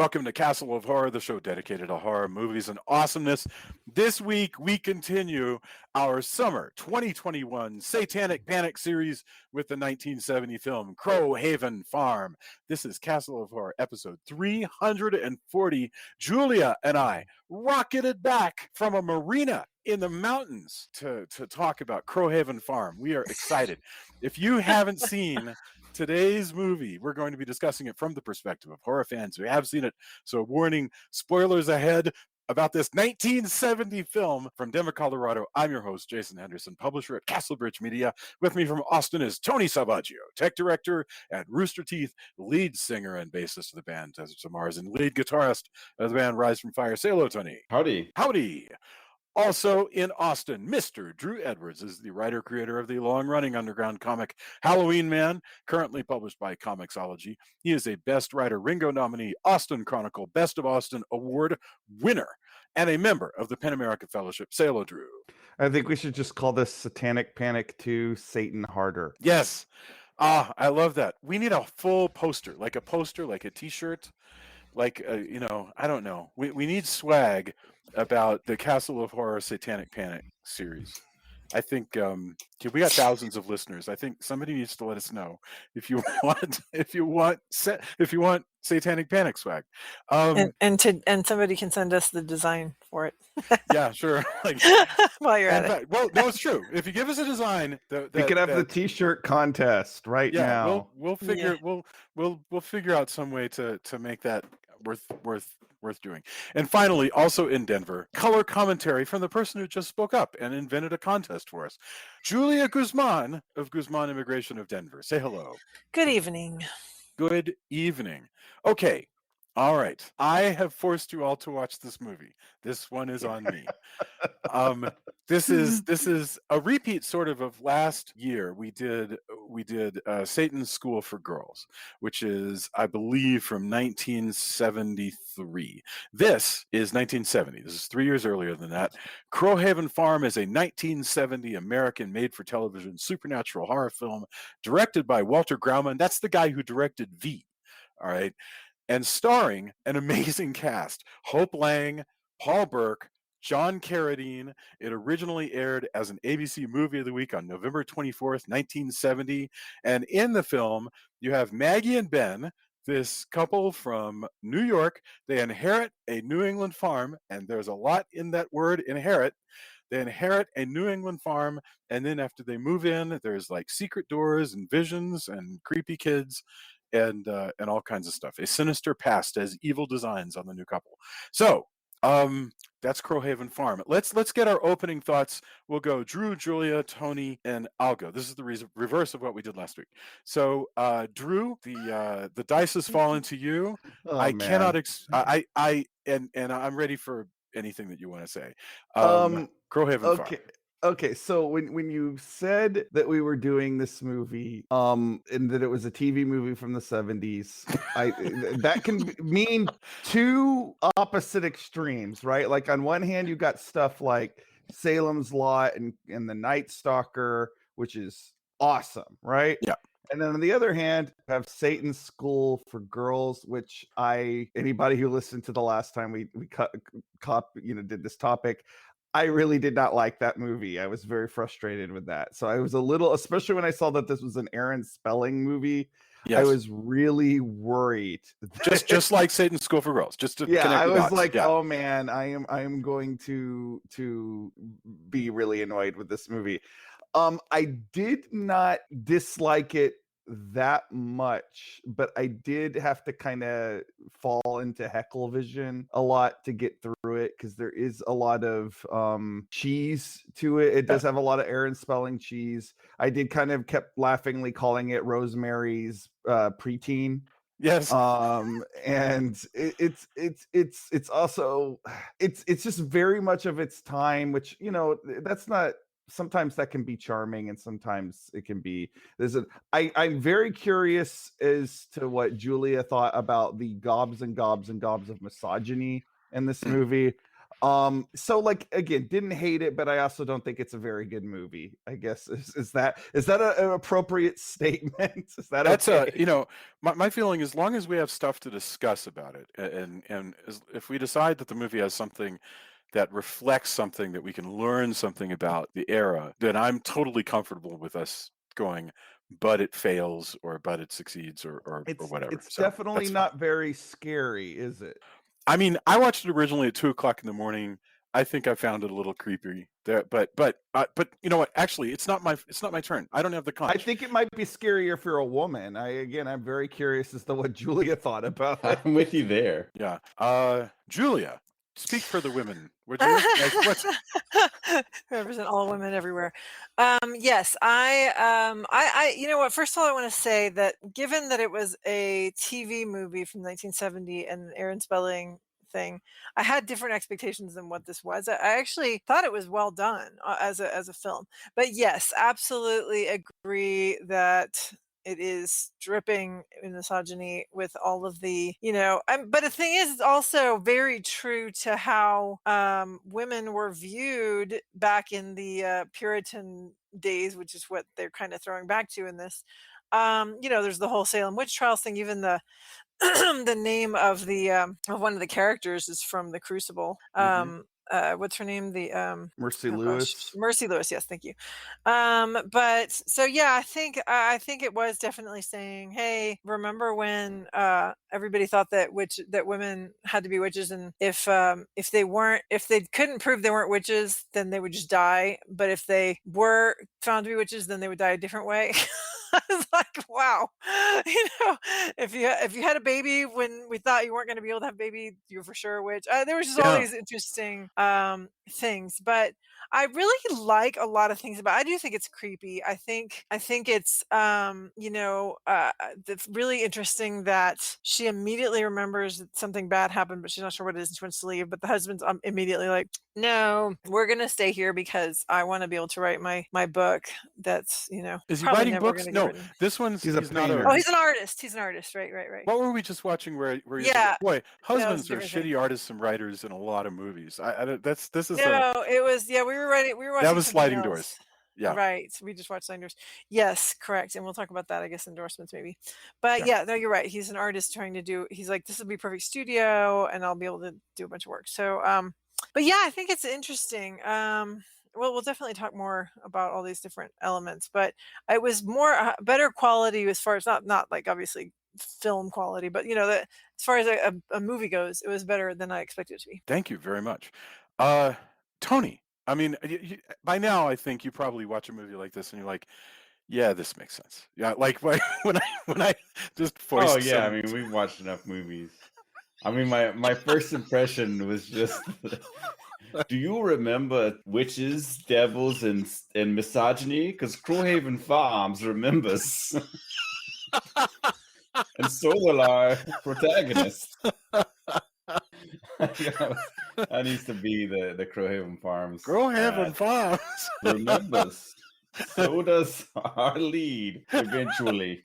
Welcome to Castle of Horror, the show dedicated to horror movies and awesomeness. This week, we continue our summer 2021 Satanic Panic series with the 1970 film Crowhaven Farm. This is Castle of Horror, episode 340. Julia and I rocketed back from a marina in the mountains to talk about Crowhaven Farm. We are excited. If you haven't seen today's movie, we're going to be discussing it from the perspective of horror fans who have seen it. So warning, spoilers ahead about this 1970 film from Denver, Colorado. I'm your host, Jason Henderson, publisher at Castlebridge Media. With me from Austin is Tony Salvaggio, tech director at Rooster Teeth, lead singer and bassist of the band Deserts of Mars, and lead guitarist of the band Rise from Fire. Say hello, Tony. Howdy. Howdy. Also in Austin, Mr. Drew Edwards is the writer-creator of the long-running underground comic Halloween Man, currently published by Comixology. He is a Best Writer Ringo nominee, Austin Chronicle Best of Austin Award winner, and a member of the Pen America Fellowship. Say hello, Drew. I think we should just call this Satanic Panic 2 Satan Harder. Yes. I love that. We need a full poster, like a t-shirt, like, I don't know. We need swag about the Castle of Horror Satanic Panic series. I think we got thousands of listeners. I think somebody needs to let us know if you want Satanic Panic swag. And somebody can send us the design for it. Yeah, sure. While you're at it. Well, no, it's true. If you give us a design, we could have the T-shirt contest now. We'll figure we'll figure out some way to make that worth doing. And finally, also in Denver, color commentary from the person who just spoke up and invented a contest for us, Julia Guzman of Guzman Immigration of Denver. Say hello. Good evening. Good evening. Okay. All right. I have forced you all to watch this movie. This one is on me. This is a repeat sort of last year. We did Satan's School for Girls, which is, I believe, from 1973. This is 1970. This is 3 years earlier than that. Crowhaven Farm is a 1970 American made-for-television supernatural horror film directed by Walter Grauman. That's the guy who directed V. All right. And starring an amazing cast: Hope Lange, Paul Burke, John Carradine. It originally aired as an ABC Movie of the Week on November 24th, 1970. And in the film, you have Maggie and Ben, this couple from New York. They inherit a New England farm, and there's a lot in that word, inherit. They inherit a New England farm, and then after they move in, there's like secret doors and visions and creepy kids and all kinds of stuff. A sinister past as evil designs on the new couple. So that's Crowhaven Farm. Let's get our opening thoughts. We'll go Drew, Julia, Tony, and I'll go. This is the reverse of what we did last week. So Drew, the dice has fallen to you. Oh, I man. cannot. And I'm ready for anything that you want to say. Crowhaven Farm. Okay, so when you said that we were doing this movie, and that it was a TV movie from the 70s, that can mean two opposite extremes, right? Like on one hand, you got stuff like Salem's Lot and the Night Stalker, which is awesome, right? Yeah. And then on the other hand, you have Satan's School for Girls, which anybody who listened to the last time we did this topic, I really did not like that movie. I was very frustrated with that. So I was a little, especially when I saw that this was an Aaron Spelling movie, yes. I was really worried. Just like Satan's School for Girls. Just to connect I the was dots. like, yeah. Oh man, I am going to be really annoyed with this movie. I did not dislike it that much, but I did have to kind of fall into heckle vision a lot to get through it, because there is a lot of cheese to it. It does have a lot of Aaron Spelling cheese. I did kind of kept laughingly calling it Rosemary's preteen. Yes. And it's also it's just very much of its time, which that's not. Sometimes that can be charming, and sometimes it can be. I'm very curious as to what Julia thought about the gobs and gobs and gobs of misogyny in this movie. So like again, didn't hate it, but I also don't think it's a very good movie. I guess is that an appropriate statement? Is that That's okay? my feeling. As long as we have stuff to discuss about it, if we decide that the movie has something that reflects something that we can learn something about the era, then I'm totally comfortable with us going, but it fails or but it succeeds or whatever. It's So definitely that's fine. not very scary, is it? I mean, I watched it originally at 2:00 in the morning. I think I found it a little creepy there, but you know what? Actually, it's not my turn. I don't have the I conch. think it might be scarier if you're a woman. I'm very curious as to what Julia thought about it. I'm with you there. Yeah. Julia, speak for the women, would you? Like, what's Represent all women everywhere. Yes, you know what? First of all, I want to say that given that it was a TV movie from 1970 and an Aaron Spelling thing, I had different expectations than what this was. I actually thought it was well done as a film. But yes, absolutely agree that it is dripping in misogyny with all of the, but the thing is, it's also very true to how women were viewed back in the Puritan days, which is what they're kind of throwing back to in this. There's the whole Salem witch trials thing. Even the the name of the of one of the characters is from the Crucible. What's her name? Mercy Oh gosh, Lewis. Mercy Lewis. Yes, thank you. But so yeah, I think it was definitely saying, hey, remember when everybody thought that women had to be witches, and if they couldn't prove they weren't witches, then they would just die. But if they were found to be witches, then they would die a different way. I was like, wow, if you had a baby when we thought you weren't going to be able to have a baby, you're for sure a witch. There was just all yeah. these interesting things, but I really like a lot of things about it. I do think it's creepy. I think it's it's really interesting that she immediately remembers that something bad happened, but she's not sure what it is and she wants to leave. But the husband's immediately like, no, we're gonna stay here because I want to be able to write my book. That's Is he probably writing never books? gonna get No, written. this one's He's a not painter. Oh, he's an artist. He's an artist. Right. What were we just watching? Where you Yeah, boy, that was a husbands are different thing. shitty artists and writers in a lot of movies. This is No, it was we were watching that was something Sliding else. Doors. Yeah. Right. We just watched Sliding Doors. Yes, correct. And we'll talk about that, I guess, endorsements maybe. But Yeah. yeah, no, you're right. He's an artist he's like, this will be perfect studio and I'll be able to do a bunch of work. So but yeah, I think it's interesting. Well, we'll definitely talk more about all these different elements, but it was more better quality as far as not like obviously film quality, but that as far as a movie goes, it was better than I expected it to be. Thank you very much. Tony, I mean, by now I think you probably watch a movie like this and you're like, yeah, this makes sense. Yeah, like when I just voiced Oh yeah, I some- mean we've watched enough movies. I mean my first impression was just do you remember witches, devils, and misogyny? Because Crowhaven Farms remembers. And so will our protagonist. That needs to be the Crowhaven Farms. Crowhaven Farms. Remembers. So does our lead eventually.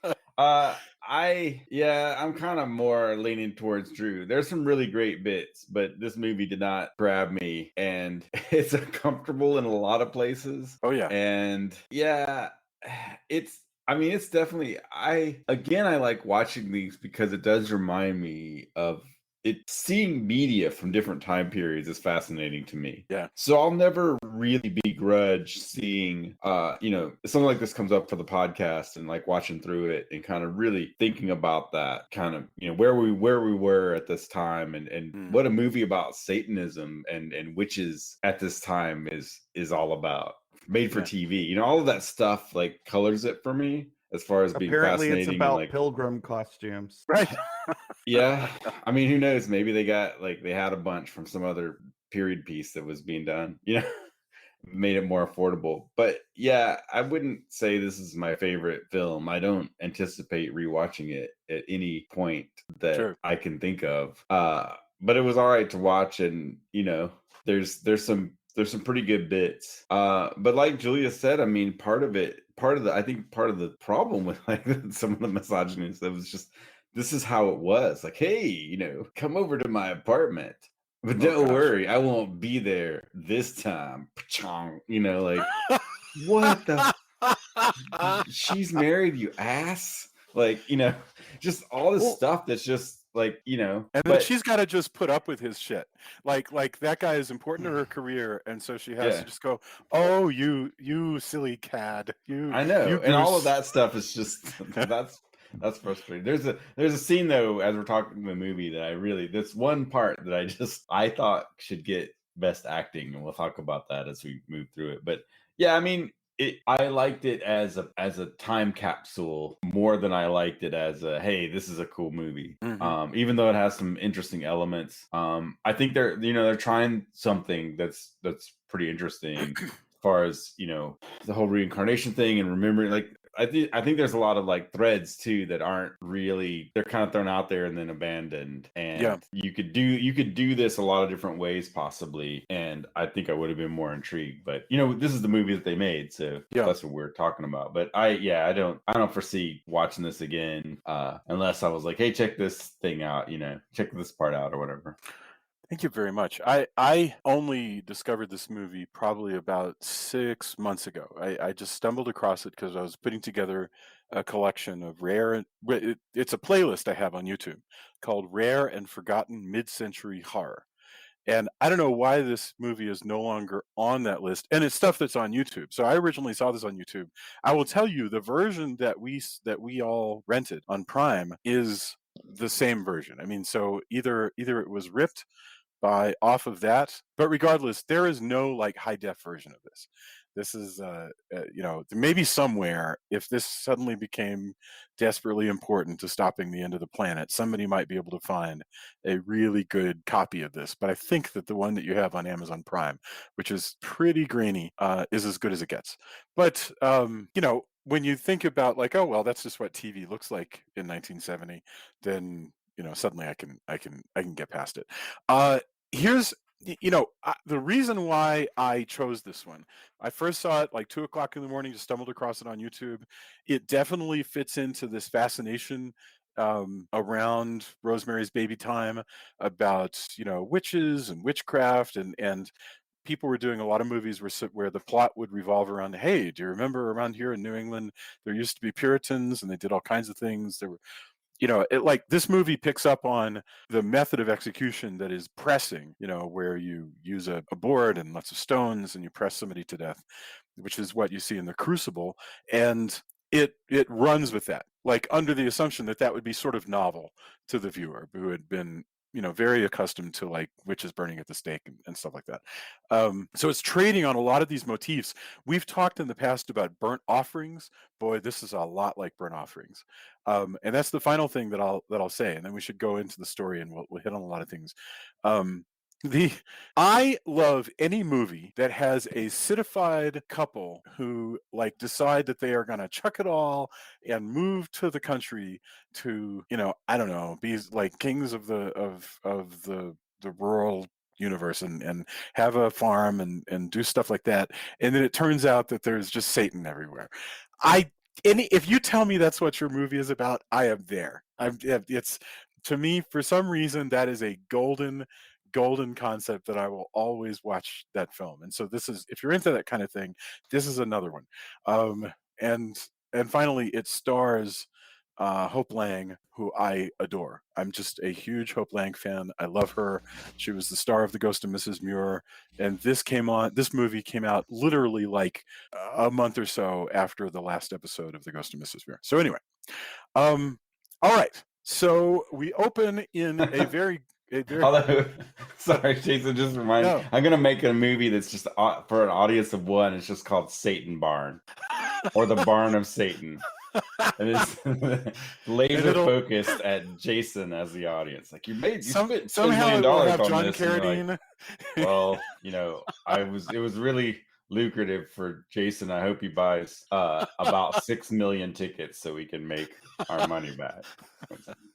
I'm kind of more leaning towards Drew. There's some really great bits, but this movie did not grab me, and it's uncomfortable in a lot of places. Oh yeah. And yeah, it's definitely I like watching these because it does remind me of it. Seeing media from different time periods is fascinating to me. Yeah. So I'll never really begrudge seeing something like this comes up for the podcast and like watching through it and kind of really thinking about that kind of, where we were at this time and what a movie about Satanism and witches at this time is all about. Made for TV, all of that stuff like colors it for me as far as being Apparently fascinating. it's about and, like, pilgrim costumes. Right. yeah. I mean, who knows? Maybe they had a bunch from some other period piece that was being done, made it more affordable. But yeah, I wouldn't say this is my favorite film. I don't anticipate rewatching it at any point that I can think of. But it was all right to watch, and there's some pretty good bits. But like Julia said, I mean, part of the problem with like some of the misogyny stuff was just, this is how it was. Like, hey, come over to my apartment. But Oh, don't gosh. worry, I won't be there this time. Pachong, you know, like what the she's married, you ass. Like, you know, just all this Well, stuff that's just like, you know, and then but she's got to just put up with his shit. Like that guy is important to her career, and so she has yeah. to just go, "Oh, you silly cad, I you know, and all of goose." that stuff is just that's frustrating. There's a scene though, as we're talking the movie, that I really this one part that I thought should get best acting, and we'll talk about that as we move through it. But yeah, I mean, I liked it as a time capsule more than I liked it as a hey, this is a cool movie. Mhm. Even though it has some interesting elements, I think they're trying something that's pretty interesting as far as the whole reincarnation thing and remembering. Like I think there's a lot of like threads too that aren't really, they're kind of thrown out there and then abandoned, Yeah. and you could do this a lot of different ways possibly, and I think I would have been more intrigued. But this is the movie that they made, so Yeah. that's what we're talking about. But I don't foresee watching this again unless I was like, hey, check this thing out, check this part out or whatever. Thank you very much. I only discovered this movie probably about 6 months ago. I just stumbled across it because I was putting together a collection of it's a playlist I have on YouTube called Rare and Forgotten Mid-Century Horror. And I don't know why this movie is no longer on that list. And it's stuff that's on YouTube. So I originally saw this on YouTube. I will tell you, the version that we all rented on Prime is the same version. I mean, so either it was ripped off of that, but regardless, there is no like high def version of this. This is maybe somewhere, if this suddenly became desperately important to stopping the end of the planet, somebody might be able to find a really good copy of this. But I think that the one that you have on Amazon Prime, which is pretty grainy, is as good as it gets. But when you think about like, oh well, that's just what TV looks like in 1970, then suddenly I can get past it. Here's the reason why I chose this one. I first saw it like 2 o'clock in the morning, just stumbled across it on YouTube. It definitely fits into this fascination around Rosemary's Baby Time about witches and witchcraft, and people were doing a lot of movies where the plot would revolve around, hey, do you remember around here in New England there used to be Puritans and they did all kinds of things. There were like this movie picks up on the method of execution that is pressing, where you use a board and lots of stones and you press somebody to death, which is what you see in The Crucible. And it runs with that, like under the assumption that that would be sort of novel to the viewer who had been very accustomed to like witches burning at the stake and stuff like that. So it's trading on a lot of these motifs. We've talked in the past about burnt offerings. Boy, this is a lot like burnt offerings. And that's the final thing that I'll say, and then we should go into the story and we'll hit on a lot of things. I love any movie that has a citified couple who like decide that they are going to chuck it all and move to the country to, I don't know, be like kings of the rural universe and have a farm and do stuff like that. And then it turns out that there's just Satan everywhere. If you tell me that's what your movie is about, I am there. It's, to me, for some reason, that is a golden concept that I will always watch that film. And so this is, if you're into that kind of thing, this is another one. And finally, it stars Hope Lange, who I adore. I'm just a huge Hope Lange fan. I love her. She was the star of The Ghost of Mrs. Muir, and this movie came out literally like a month or so after the last episode of The Ghost of Mrs. Muir. So anyway, all right. So we open in a very Although, sorry, Jason, just remind me, I'm gonna make a movie that's just for an audience of one. It's just called Satan Barn, or the Barn of Satan, and it's laser focused at Jason as the audience. Like you spent $10 million on John this. Carradine. Like, well, it was really lucrative for Jason. I hope he buys about 6 million tickets so we can make our money back.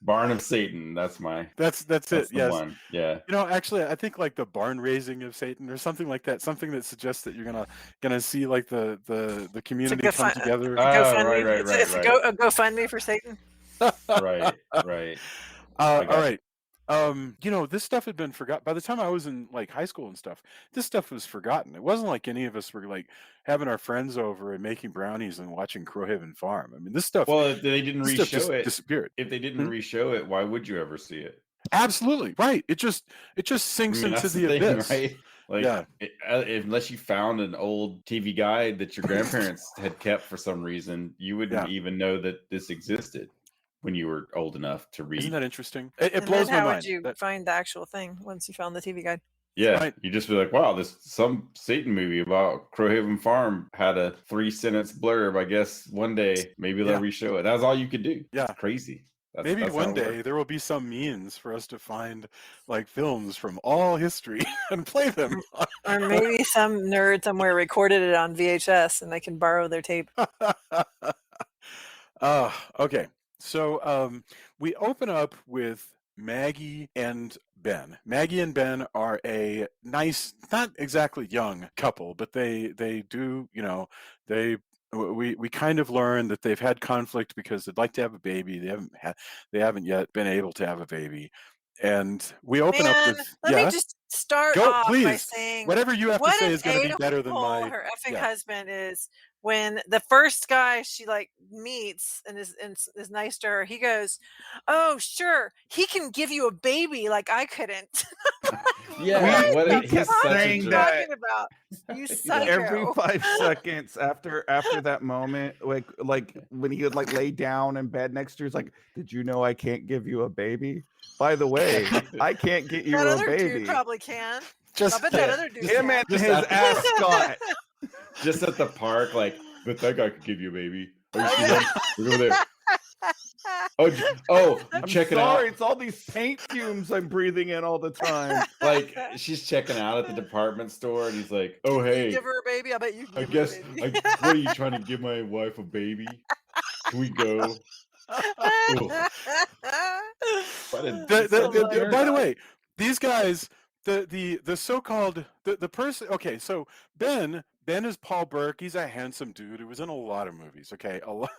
Barn of Satan. That's it. Yes. One. Yeah. Actually, I think like the barn raising of Satan or something like that. Something that suggests that you're gonna see like the community come together. Right. It's a GoFundMe for Satan. Right. All right. this stuff had been forgotten by the time I was in like high school and stuff. This stuff was forgotten. It wasn't like any of us were like having our friends over and making brownies and watching Crowhaven Farm. I mean, this stuff. Well, if they didn't this stuff just re-show it, disappeared. if they didn't re-show it, why would you ever see it? Absolutely right. It just sinks into that's the thing, abyss. right? Like, Yeah. Unless you found an old TV guide that your grandparents had kept for some reason, you wouldn't even know that this existed when you were old enough to read. Isn't that interesting? It And blows then my how mind. would you find the actual thing once you found the TV guide? Yeah, Right. you just be like, wow, this some Satan movie about Crowhaven Farm had a 3-sentence blurb. I guess one day maybe they'll re-show it. That was all you could do. Yeah. It's crazy. Maybe that's one how it day works. there will be some means for us to find like films from all history and play them. Or maybe some nerd somewhere recorded it on VHS and they can borrow their tape. Okay. So we open up with Maggie and Ben. Maggie and Ben are a nice, not exactly young couple, but they do, we kind of learn that they've had conflict because they'd like to have a baby. They haven't yet been able to have a baby. And we open up with let me just start off by saying whatever you have to what say an is going to be better than a-hole my her effing husband is. When the first guy she like meets and is nice to her, he goes, "Oh, sure, he can give you a baby like I couldn't." Yeah, what he's the fuck are saying you that talking about? You psycho. every 5 seconds after that moment, like when he would like lay down in bed next to her, he's like, "Did you know I can't give you a baby? By the way, I can't get you that a other baby." dude probably can. Just I bet that other dude him can. and his ascot. Just at the park, like, but that guy could give you a baby. Oh, you see him? Look over there. I'm check it sorry, out. it's all these paint fumes I'm breathing in all the time. Like, she's checking out at the department store, and he's like, "Oh, hey, give her a baby. I bet you. I guess. What are you trying to give my wife a baby? Can we go?" By the way, these guys, the so-called the person. Okay, so Ben is Paul Burke. He's a handsome dude who was in a lot of movies. Okay, a lot,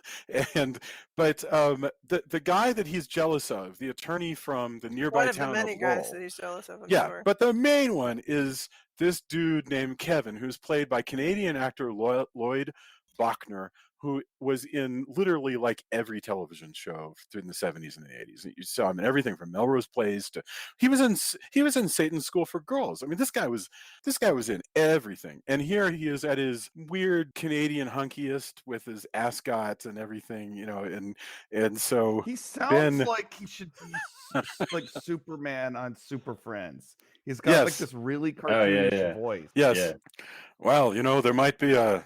but the guy that he's jealous of, the attorney from the nearby town of many of guys Lowell. that he's jealous of. But the main one is this dude named Kevin, who's played by Canadian actor Lloyd Bachner, who was in literally like every television show in the 70s and the 80s. You saw him in everything from Melrose Place to he was in Satan's School for Girls. I mean, this guy was in everything. And here he is at his weird Canadian hunkiest with his ascot and everything, and so he sounds like he should be like Superman on Super Friends. He's got like this really cartoonish voice. Yes. Yeah. Well, there might be a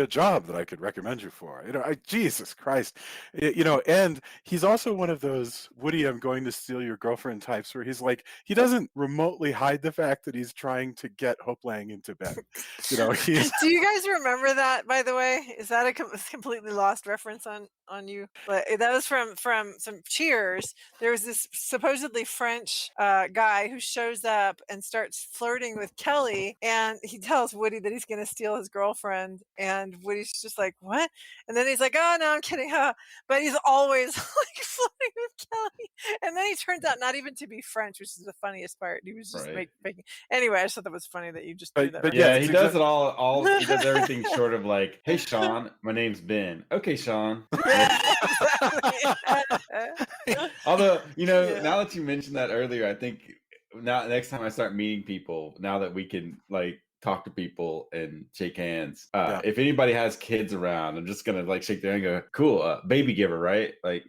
job that I could recommend you for. Jesus Christ, and he's also one of those Woody, I'm going to steal your girlfriend types, where he's like, he doesn't remotely hide the fact that he's trying to get Hope Lange into bed. Do you guys remember that? By the way, is that a completely lost reference on you? But that was from some Cheers. There was this supposedly French guy who shows up and starts flirting with Kelly, and he tells Woody that he's going to steal his girlfriend, and Woody's just like, what? And then he's like, oh no, I'm kidding, but he's always like flirting with Kelly, and then he turns out not even to be French, which is the funniest part. He was just making anyway. I just thought that was funny that you just do that. But yeah, he does it all he does everything short of like, hey Sean, my name's Ben. Okay, Sean. Although, now that you mentioned that earlier, I think now next time I start meeting people, now that we can like talk to people and shake hands, if anybody has kids around, I'm just gonna like shake their hand and go, cool, baby giver, right? Like,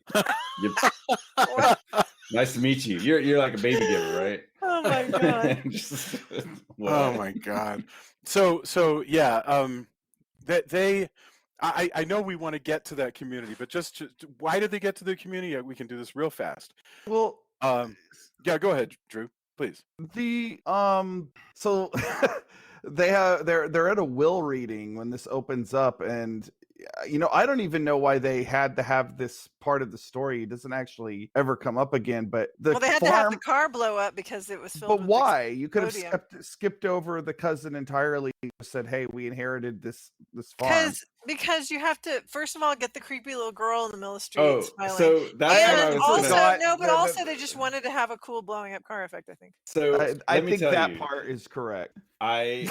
nice to meet you. You're like a baby giver, right? Oh my god. Oh my god. So yeah, that they. I know we want to get to that community, but just why did they get to the community? We can do this real fast. Well, yeah, go ahead, Drew, please. So they're at a will reading when this opens up, and I don't even know why they had to have this part of the story. It doesn't actually ever come up again, but they had to have the car blow up because it was filled but with why? You could have explodium. skipped over the cousin entirely. Said, hey, we inherited this farm. Because you have to, first of all, get the creepy little girl in the middle of the street Oh, smiling. so that's what I And was also, gonna. but also they just wanted to have a cool blowing up car effect, I think. So I let me think tell that you, part is correct. I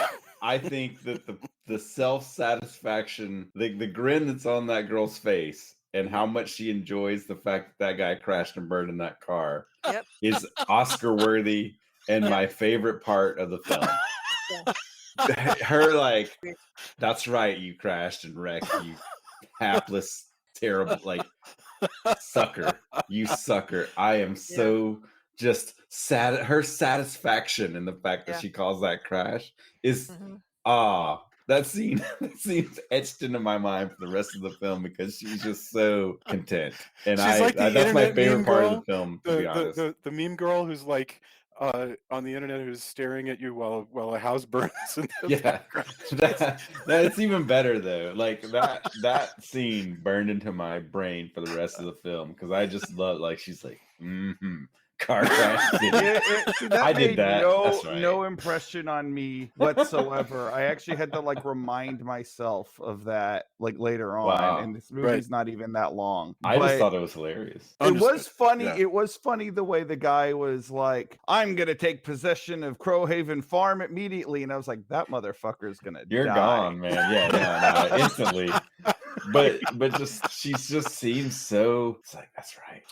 think that the self satisfaction, the grin that's on that girl's face, and how much she enjoys the fact that guy crashed and burned in that car Yep. is Oscar worthy and my favorite part of the film. Her like, that's right, you crashed and wrecked, you hapless, terrible, like sucker, you sucker. I am so just sad. Her satisfaction in the fact that she calls that crash is that seems etched into my mind for the rest of the film because she's just so content. And She's like the that's my internet favorite meme part of girl, the film, to be honest. the meme girl who's like on the internet who's staring at you while a house burns in the background. That's even better though. Like that scene burned into my brain for the rest of the film because I just love, like, she's like, car crash. That I made did that. That's right. no impression on me whatsoever. I actually had to like remind myself of that like later on. Wow. And this movie's not even that long. I just thought it was hilarious. It was funny. Yeah. It was funny the way the guy was like, "I'm gonna take possession of Crowhaven Farm immediately," and I was like, "That motherfucker's gonna You're die." gone, man. Yeah, no, instantly. But just she just seems so. It's like, that's right.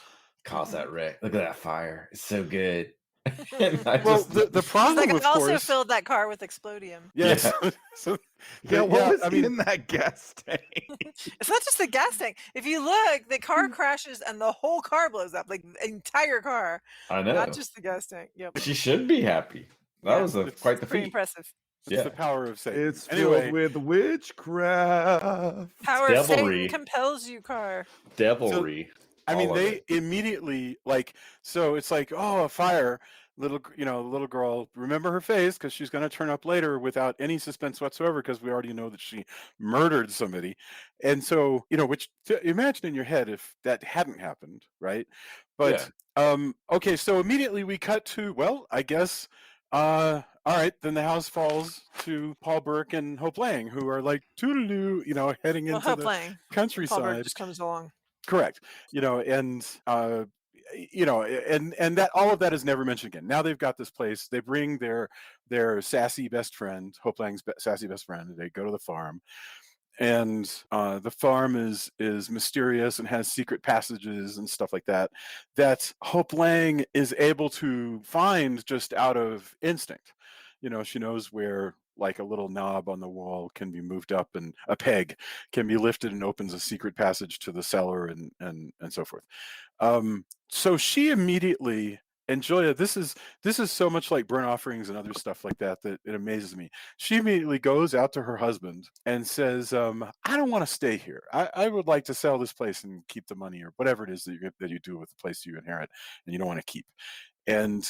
Cause that wreck. Look at that fire. It's so good. The problem, like, of I also course, filled that car with explodium. Yes. What was in that gas tank? It's not just the gas tank. If you look, the car crashes and the whole car blows up, like the entire car. I know. Not just the gas tank. Yep. She should be happy. That was quite the pretty feat. impressive. It's the power of Satan. It's filled with witchcraft. Power of Satan compels you, car. Devilry. I mean, they immediately so it's like, oh, a fire. Little girl, remember her face because she's going to turn up later without any suspense whatsoever because we already know that she murdered somebody. And so, which imagine in your head if that hadn't happened, right? But okay, so immediately we cut to, well, I guess all right, then the house falls to Paul Burke and Hope Lange, who are like toodaloo, heading into Hope the Lange. countryside. Paul Burke just comes along. Correct. And and that all of that is never mentioned again. Now they've got this place. They bring their sassy best friend, Hope Lange's sassy best friend. They go to the farm, and the farm is mysterious and has secret passages and stuff like that. That Hope Lange is able to find just out of instinct. She knows where, like, a little knob on the wall can be moved up and a peg can be lifted and opens a secret passage to the cellar and so forth. So she immediately, and Julia, this is so much like burnt offerings and other stuff like that it amazes me. She immediately goes out to her husband and says, I don't want to stay here. I would like to sell this place and keep the money or whatever it is that you do with the place you inherit and you don't want to keep. And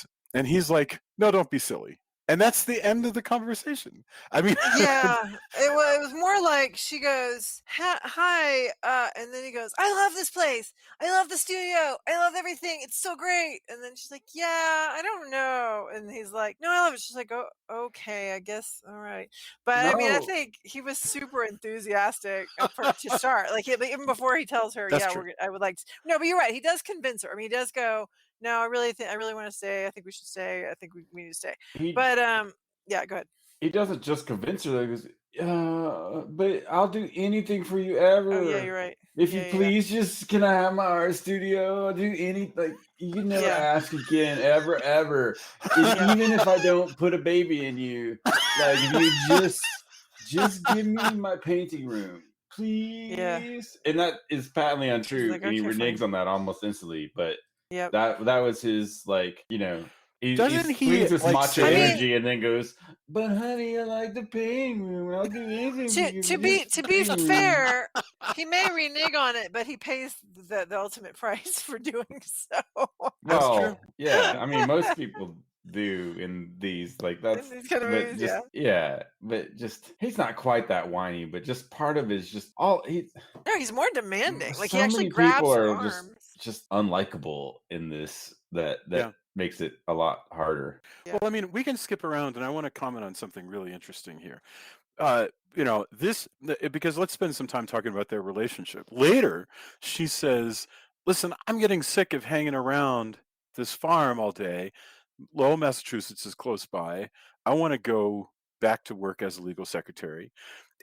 he's like, no, don't be silly. And that's the end of the conversation. I mean, it was more like she goes, hi, and then he goes, I love this place. I love the studio. I love everything. It's so great. And then she's like, yeah, I don't know. And he's like, no, I love it. She's like, oh, okay, I guess. All right. But I mean, I think he was super enthusiastic to start. Like, even before he tells her, I would like to. No, but you're right. He does convince her. I mean, he does go, no, I really want to stay. I think we should stay. I think we need to stay. But yeah, go ahead. He doesn't just convince her. He goes, but I'll do anything for you ever. Oh, yeah, you're right. If you please, just can I have my art studio? I'll do anything. You can never ask again, ever. Even if I don't put a baby in you, like, if you just give me my painting room, please. Yeah. And that is patently untrue. Like, and he reneges on that almost instantly. But that was his, like, he swings his macho energy and then goes, but honey, I like the painting room. I'll do anything. To be fair, he may renege on it, but he pays the ultimate price for doing so. Well, yeah. I mean, most people do in these, like, that's in these kind of movies, but just he's not quite that whiny, but just part of it is just he's more demanding. Like, so he actually grabs her arms. Just unlikable in this that makes it a lot harder. Well, I mean, we can skip around, and I want to comment on something really interesting here. because let's spend some time talking about their relationship. Later, she says, "Listen, I'm getting sick of hanging around this farm all day. Lowell, Massachusetts is close by. I want to go back to work as a legal secretary."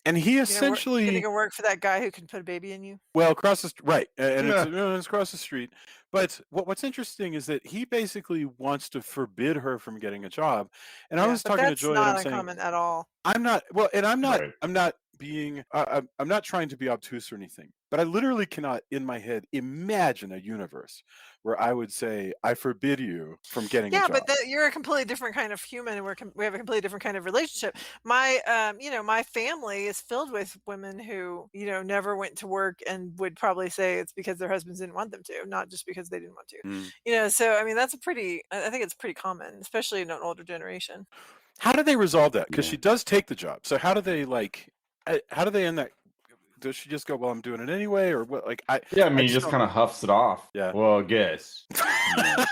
And he You're gonna essentially, go work for that guy who can put a baby in you? well, across the right, and Yeah. it's across the street. But what's interesting is that he basically wants to forbid her from getting a job. And I Yeah, was but talking to that's Joy, and I'm not saying, uncommon at all. I'm not well, and Right. I'm not being I'm not trying to be obtuse or anything, but I literally cannot in my head imagine a universe where I would say I forbid you from getting a Yeah, job. but you're a completely different kind of human, and we have a completely different kind of relationship. My, my family is filled with women who, never went to work and would probably say it's because their husbands didn't want them to, not just because they didn't want to. Mm. So I mean, that's I think it's pretty common, especially in an older generation. How do they resolve that? Because Yeah. she does take the job. So how do they how do they end that? Does she just go, "Well, I'm doing it anyway," or what? Yeah, I mean, he just just don't- kind of huffs it off. Yeah. Well, I guess. I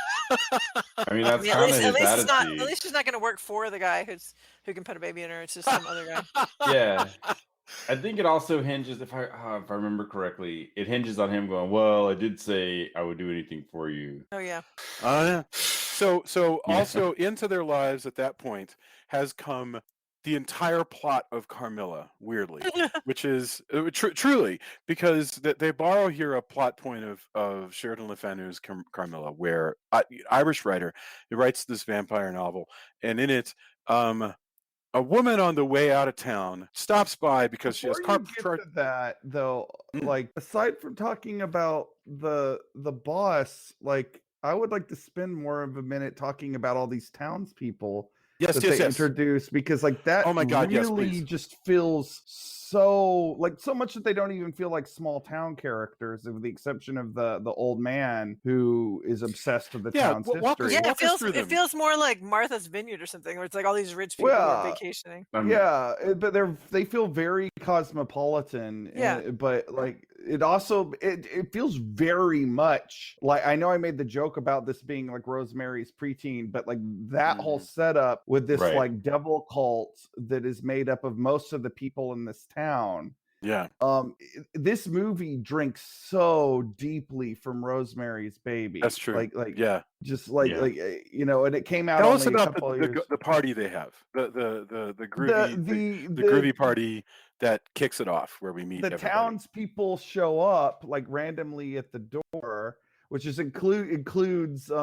mean, I that's mean, at kind least, of at his least it's not. At attitude. least she's not going to work for the guy who can put a baby in her. It's just some other guy. Yeah. I think it also hinges, if I remember correctly, it hinges on him going, "Well, I did say I would do anything for you." Oh yeah. Yeah. So Yeah. also into their lives at that point has come the entire plot of Carmilla, weirdly, which is truly because they borrow here a plot point of Sheridan Le Fanu's Carmilla, where Irish writer, he writes this vampire novel, and in it, a woman on the way out of town stops by because she has Before you get to that, though, Mm. like aside from talking about the boss, like I would like to spend more of a minute talking about all these townspeople Yes, that yes, they yes. introduce, because like that Oh my God, yes, really please. just feels so much that they don't even feel like small town characters, with the exception of the old man who is obsessed with the Yeah, town's walk us- history. Yeah, walk us through it them. feels more like Martha's Vineyard or something, where it's like all these rich people who are Well, vacationing. Yeah, but they feel very cosmopolitan. Yeah. But like it also it feels very much like, I know I made the joke about this being like Rosemary's Preteen, but like that whole setup with this Right. like devil cult that is made up of most of the people in this town. Yeah. This movie drinks so deeply from Rosemary's Baby. That's true. Like Yeah. just like Yeah. and it came out Tell us only a about couple of years. the party they have. The groovy the the groovy party that kicks it off, where we meet the everybody. townspeople show up like randomly at the door, which includes the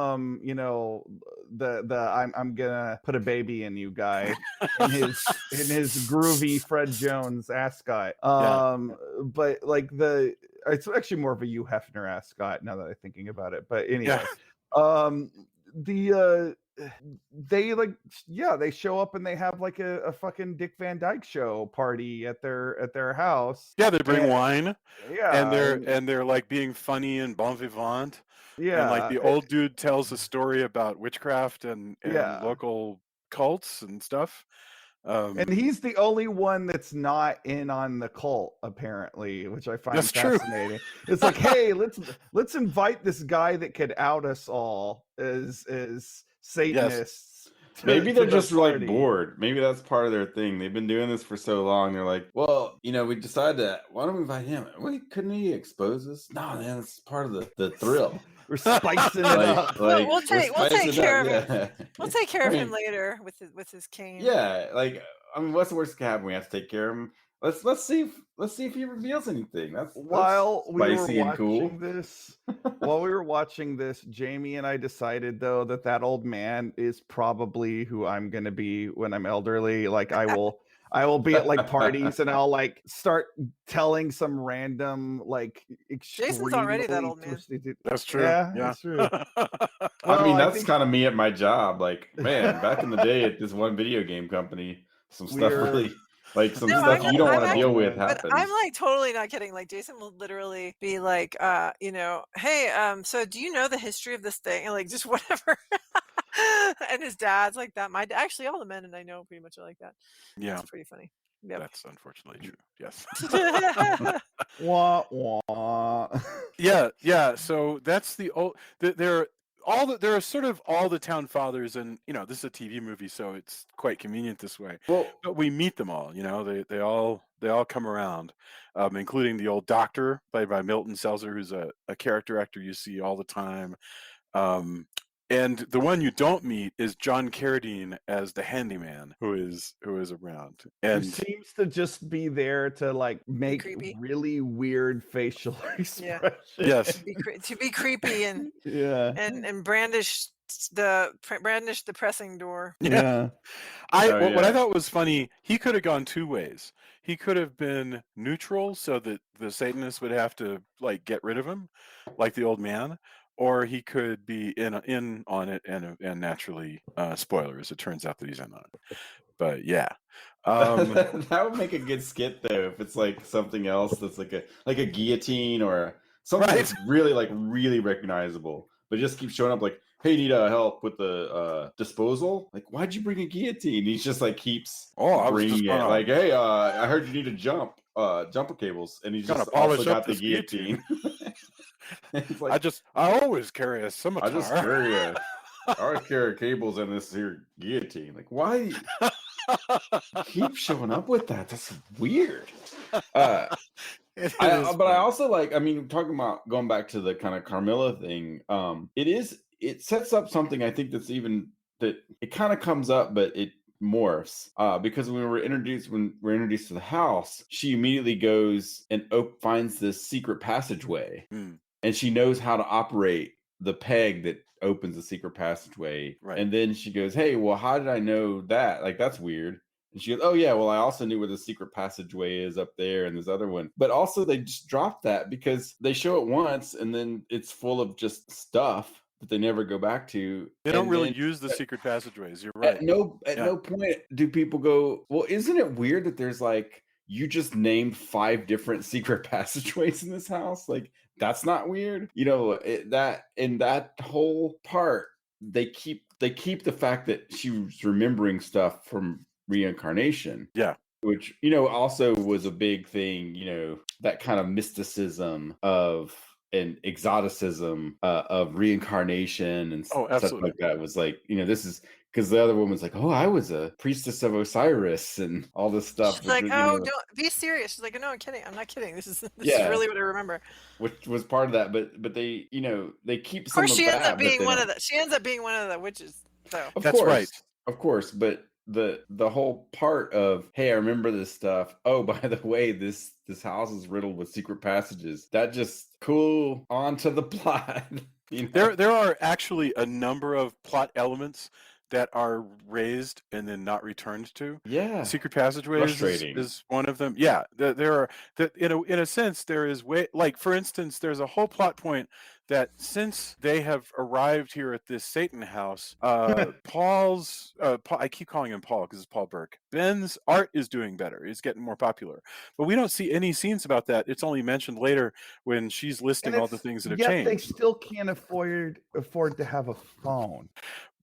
I'm gonna put a baby in you guy in his groovy Fred Jones ascot. But like it's actually more of a Hugh Hefner ascot now that I'm thinking about it. But anyway, they show up and they have like a fucking Dick Van Dyke show party at their house. Yeah, they bring wine. Yeah, And they're like being funny and bon vivant. yeah, And like the old dude tells a story about witchcraft and Yeah. local cults and stuff. and he's the only one that's not in on the cult, apparently, which I find That's true. fascinating. It's like, hey, let's invite this guy that could out us all as Satanists. Maybe to they're the just like party. bored. Maybe that's part of their thing. They've been doing this for so long. They're like, well, we decided that. Why don't we invite him? Couldn't he expose us? No, man, it's part of the thrill. We're spicing it up. We'll we're take spicing it care up, of him. yeah. We'll take care of I him mean, later with his cane. Yeah, what's the worst that can happen? We have to take care of him. Let's see if he reveals anything. That's While we were spicy and cool. watching this, Jamie and I decided though that old man is probably who I'm gonna be when I'm elderly. Like I will be at like parties and I'll like start telling some random like Jason's already that extremely old man. twisted- That's true. Yeah, Yeah. that's true. I mean, Well, that's think kind of me at my job. Like, man, back in the day at this one video game company, some stuff We're- really, like some No, stuff I'm you don't not- want to I'm deal with But happens. I'm like totally not kidding. Like Jason will literally be like, hey, so do you know the history of this thing? And like just whatever. And his dad's like that. Actually, all the men and I know pretty much are like that. Yeah. It's pretty funny. Yep. That's unfortunately true. Yes. Wah, wah. Yeah. So that's the old. They're there are sort of all the town fathers, and this is a TV movie, so it's quite convenient this way. Well, But we meet them all. They all come around, including the old doctor played by Milton Selzer, who's a character actor you see all the time. And the one you don't meet is John Carradine as the handyman, who is around, Who and seems to just be there to like make creepy. really weird facial expressions. yes, To be creepy and Yeah. and brandish the pressing door. Yeah. What I thought was funny, he could have gone two ways. He could have been neutral, so that the Satanists would have to like get rid of him, like the old man, or he could be in on it, and naturally, spoilers. It turns out that he's in on it. But yeah, that would make a good skit though, if it's like something else that's like a guillotine or something Right. that's really recognizable, but just keeps showing up like, hey, need help with the disposal? Like, why'd you bring a guillotine? He's just like keeps I was just bringing it. gonna- Like, hey, I heard you need a jumper cables, and he's Gonna just polish also up got the this guillotine. It's like, I always carry a scimitar. I just carry I always carry cables in this here guillotine. Like, why keep showing up with that? That's weird. But I also like, I mean, talking about going back to the kind of Carmilla thing, it sets up something I think that's even that it kind of comes up, but it morphs because when we're introduced to the house, she immediately goes and finds this secret passageway, and she knows how to operate the peg that opens the secret passageway. Right. And then she goes, hey, well, how did I know that? Like, that's weird. And she goes, oh yeah, well, I also knew where the secret passageway is up there and this other one. But also they just dropped that because they show it once and then it's full of just stuff that they never go back to. They don't really use the secret passageways. You're right. At no point do people go, well, isn't it weird that there's like, you just named 5 different secret passageways in this house? Like, that's not weird. That in that whole part, they keep the fact that she was remembering stuff from reincarnation. Yeah. Which, also was a big thing, that kind of mysticism of and exoticism of reincarnation and stuff like that was like, this is because the other woman's like, oh, I was a priestess of Osiris and all this stuff. She's like, don't be serious. She's like, no, I'm kidding. I'm not kidding. This is really what I remember. Which was part of that, but they, they keep. Of course, she ends up being one of the. She ends up being one of the witches, though. That's right. Of course, but the whole part of, hey, I remember this stuff. Oh, by the way, this house is riddled with secret passages. That just cool onto the plot. There are actually a number of plot elements that are raised and then not returned to. Yeah, secret passageways is one of them. Yeah, there are. In a sense, there is like, for instance, there's a whole plot point that since they have arrived here at this Satan house, Paul's I keep calling him Paul because it's Paul Burke. Ben's art is doing better. He's getting more popular, but we don't see any scenes about that. It's only mentioned later when she's listing all the things that have changed. They still can't afford to have a phone.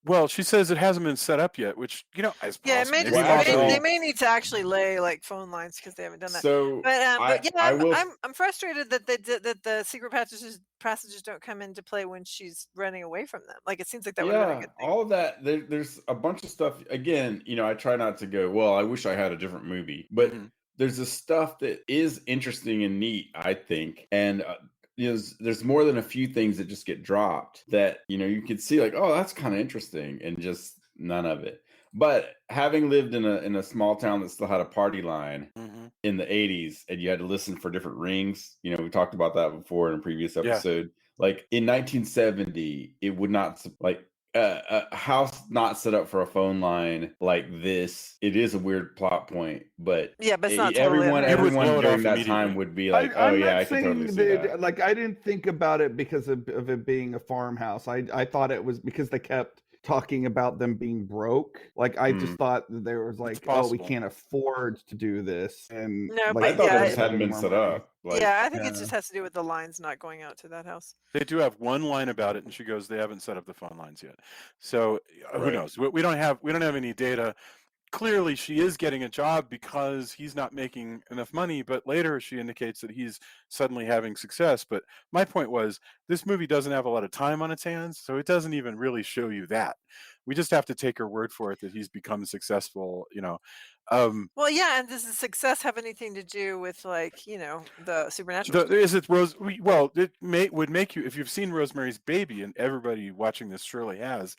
Well, she says it hasn't been set up yet, which is possible. They may need to actually lay like phone lines because they haven't done that. So, I'm frustrated that the secret passages don't come into play when she's running away from them. Like, it seems like that would have been a good thing. All of that. There's a bunch of stuff. Again, I try not to go, well, I wish I had a different movie, but there's this stuff that is interesting and neat, I think, and. There's more than a few things that just get dropped that you could see like, oh, that's kind of interesting, and just none of it. But having lived in a small town that still had a party line in the 80s, and you had to listen for different rings, we talked about that before in a previous episode. Like in 1970, it would not like a house not set up for a phone line like this. It is a weird plot point, but it's not totally everyone during that time would be like, I can totally see that. Like, I didn't think about it because of it being a farmhouse. I thought it was because they kept talking about them being broke. Like, I just thought that there was like, oh, we can't afford to do this. And I thought it just hadn't been set up. Like, I think it just has to do with the lines not going out to that house. They do have one line about it, and she goes, they haven't set up the phone lines yet. So who knows? We don't have any data. clearly she is getting a job because he's not making enough money, but later she indicates that he's suddenly having success. But my point was, this movie doesn't have a lot of time on its hands, so it doesn't even really show you that. We just have to take her word for it that he's become successful, Well, yeah, and does the success have anything to do with, like, the supernatural stuff? Is it Rose? Well, would make you, if you've seen Rosemary's Baby, and everybody watching this surely has,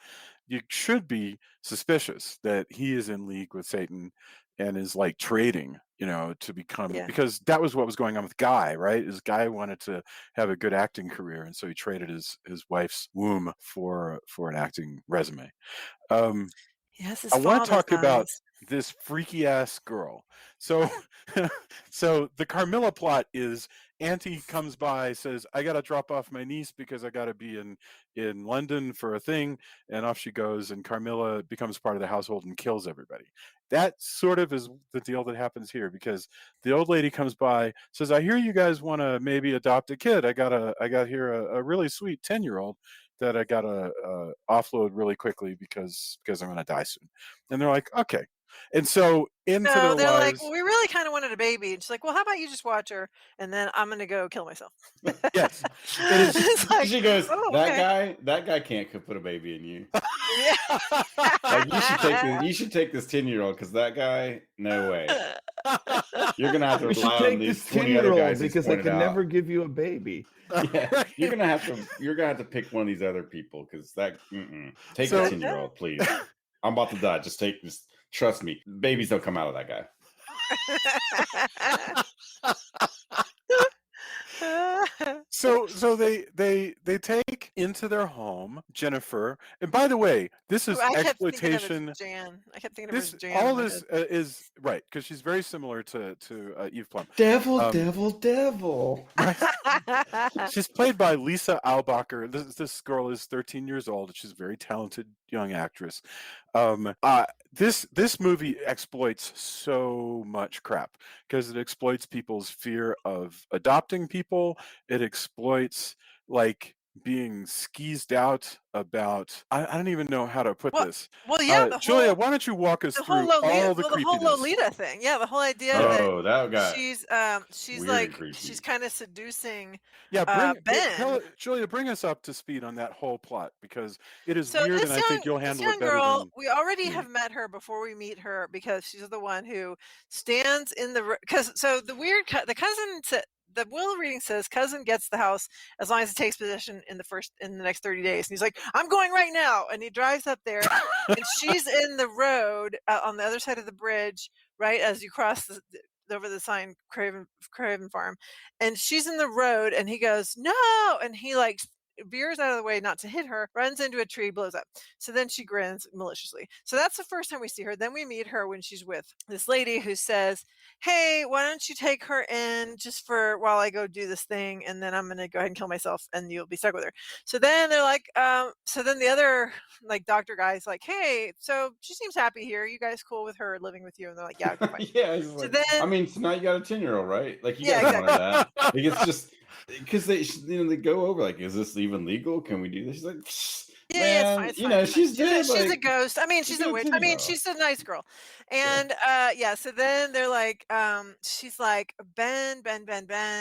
you should be suspicious that he is in league with Satan and is like trading, to become, Yeah. because that was what was going on with Guy, right? Is Guy wanted to have a good acting career, and so he traded his wife's womb for an acting resume. Yes, his I want to father's talk about eyes. this freaky ass girl. So, so the Carmilla plot is Auntie comes by, says, "I got to drop off my niece because I got to be in London for a thing," and off she goes. And Carmilla becomes part of the household and kills everybody. That sort of is the deal that happens here, because the old lady comes by, says, "I hear you guys want to maybe adopt a kid. I got here a really sweet 10-year-old that I gotta offload really quickly because I'm gonna die soon." And they're like, "Okay." And so into No, their they're like, lives, "Well, we really kind of wanted a baby." And she's like, "Well, how about you just watch her, and then I'm gonna go kill myself." yes, it is. It's like, She goes, "Oh, okay." that guy can't put a baby in you. Yeah. Like, you should take this 10-year-old, because that guy, no way. You're gonna have to You should rely on take these this 20 other 10-year-old guys he's because I pointed can out. never give you a baby. Yeah, you're gonna have to pick one of these other people, because take the 10-year-old, please. I'm about to die. Just trust me. Babies don't come out of that guy. So they take into their home Jennifer, and by the way, this is I kept thinking of it exploitation. as Jan. I kept thinking of her as This Jan. in all my this head. is right, because she's very similar to Eve Plum. Devil. Right. She's played by Lisa Albacher. This girl is 13 years old. She's a very talented young actress. This movie exploits so much crap, because it exploits people's fear of adopting people. It exploits, like, being skeezed out about, I don't even know how to put Well, this. yeah, Julia, why don't you walk us the whole through Lolita, all the the whole creepiness? Lolita thing. Yeah, the whole idea that Oh, that got she's weird like and creepy. she's kind of seducing Yeah, Ben. Julia, bring us up to speed on that whole plot, because it is So weird, and I think you'll this handle it young better girl, than we already me. have met her before we meet her, because she's the one who stands in the because so the weird the cousin the will reading says cousin gets the house as long as he takes possession in the next 30 days, and he's like, "I'm going right now," and he drives up there, and she's in the road on the other side of the bridge, right as you cross over the sign, Crowhaven Farm, and she's in the road, and he goes, "No," and he like veers out of the way not to hit her, runs into a tree, blows up. So then she grins maliciously. So that's the first time we see her. Then we meet her when she's with this lady who says, "Hey, why don't you take her in just for while I go do this thing, and then I'm gonna go ahead and kill myself, and you'll be stuck with her." So then they're like, so then the other like doctor guy's like, "Hey, so she seems happy here. You guys cool with her living with you?" And they're like, "Yeah, fine." Yeah, it's So like, then, so now you got a 10-year-old, right? Like, you yeah, guys wanted exactly. that. Like, it's just because they go over, like, is this even legal? Can we do this? She's like, Yeah, it's fine. man, It's fine. It's fine. she's dead. She's a Like, ghost. I mean, you she's a got a witch. I mean, 10-year-old. she's a nice girl. Yeah. And yeah, so then they're like, she's like, Ben.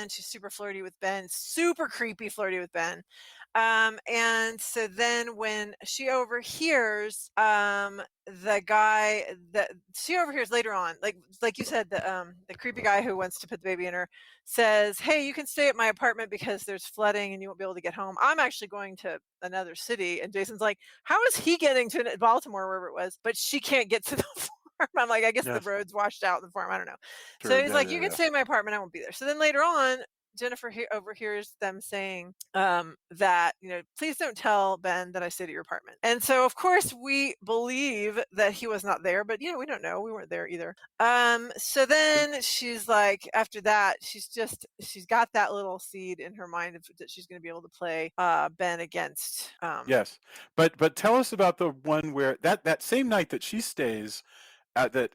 She's super flirty with Ben, super creepy flirty with Ben. And so then when she overhears the guy that she overhears later on, like you said, the creepy guy who wants to put the baby in her says, "Hey, you can stay at my apartment because there's flooding and you won't be able to get home. I'm actually going to another city." And Jason's like, "How is he getting to Baltimore, wherever it was, but she can't get to the farm?" I'm like, "I guess the Yes. road's washed out in the farm. I don't know." So Sure, he's yeah, like, yeah, "You can yeah. stay at my apartment. I won't be there." So then later on, Jennifer overhears them saying that, "Please don't tell Ben that I stayed at your apartment." And so, of course, we believe that he was not there, but we don't know. We weren't there either. So then she's like, after that, she's got that little seed in her mind that she's going to be able to play Ben against. Yes, but tell us about the one where that same night that she stays at that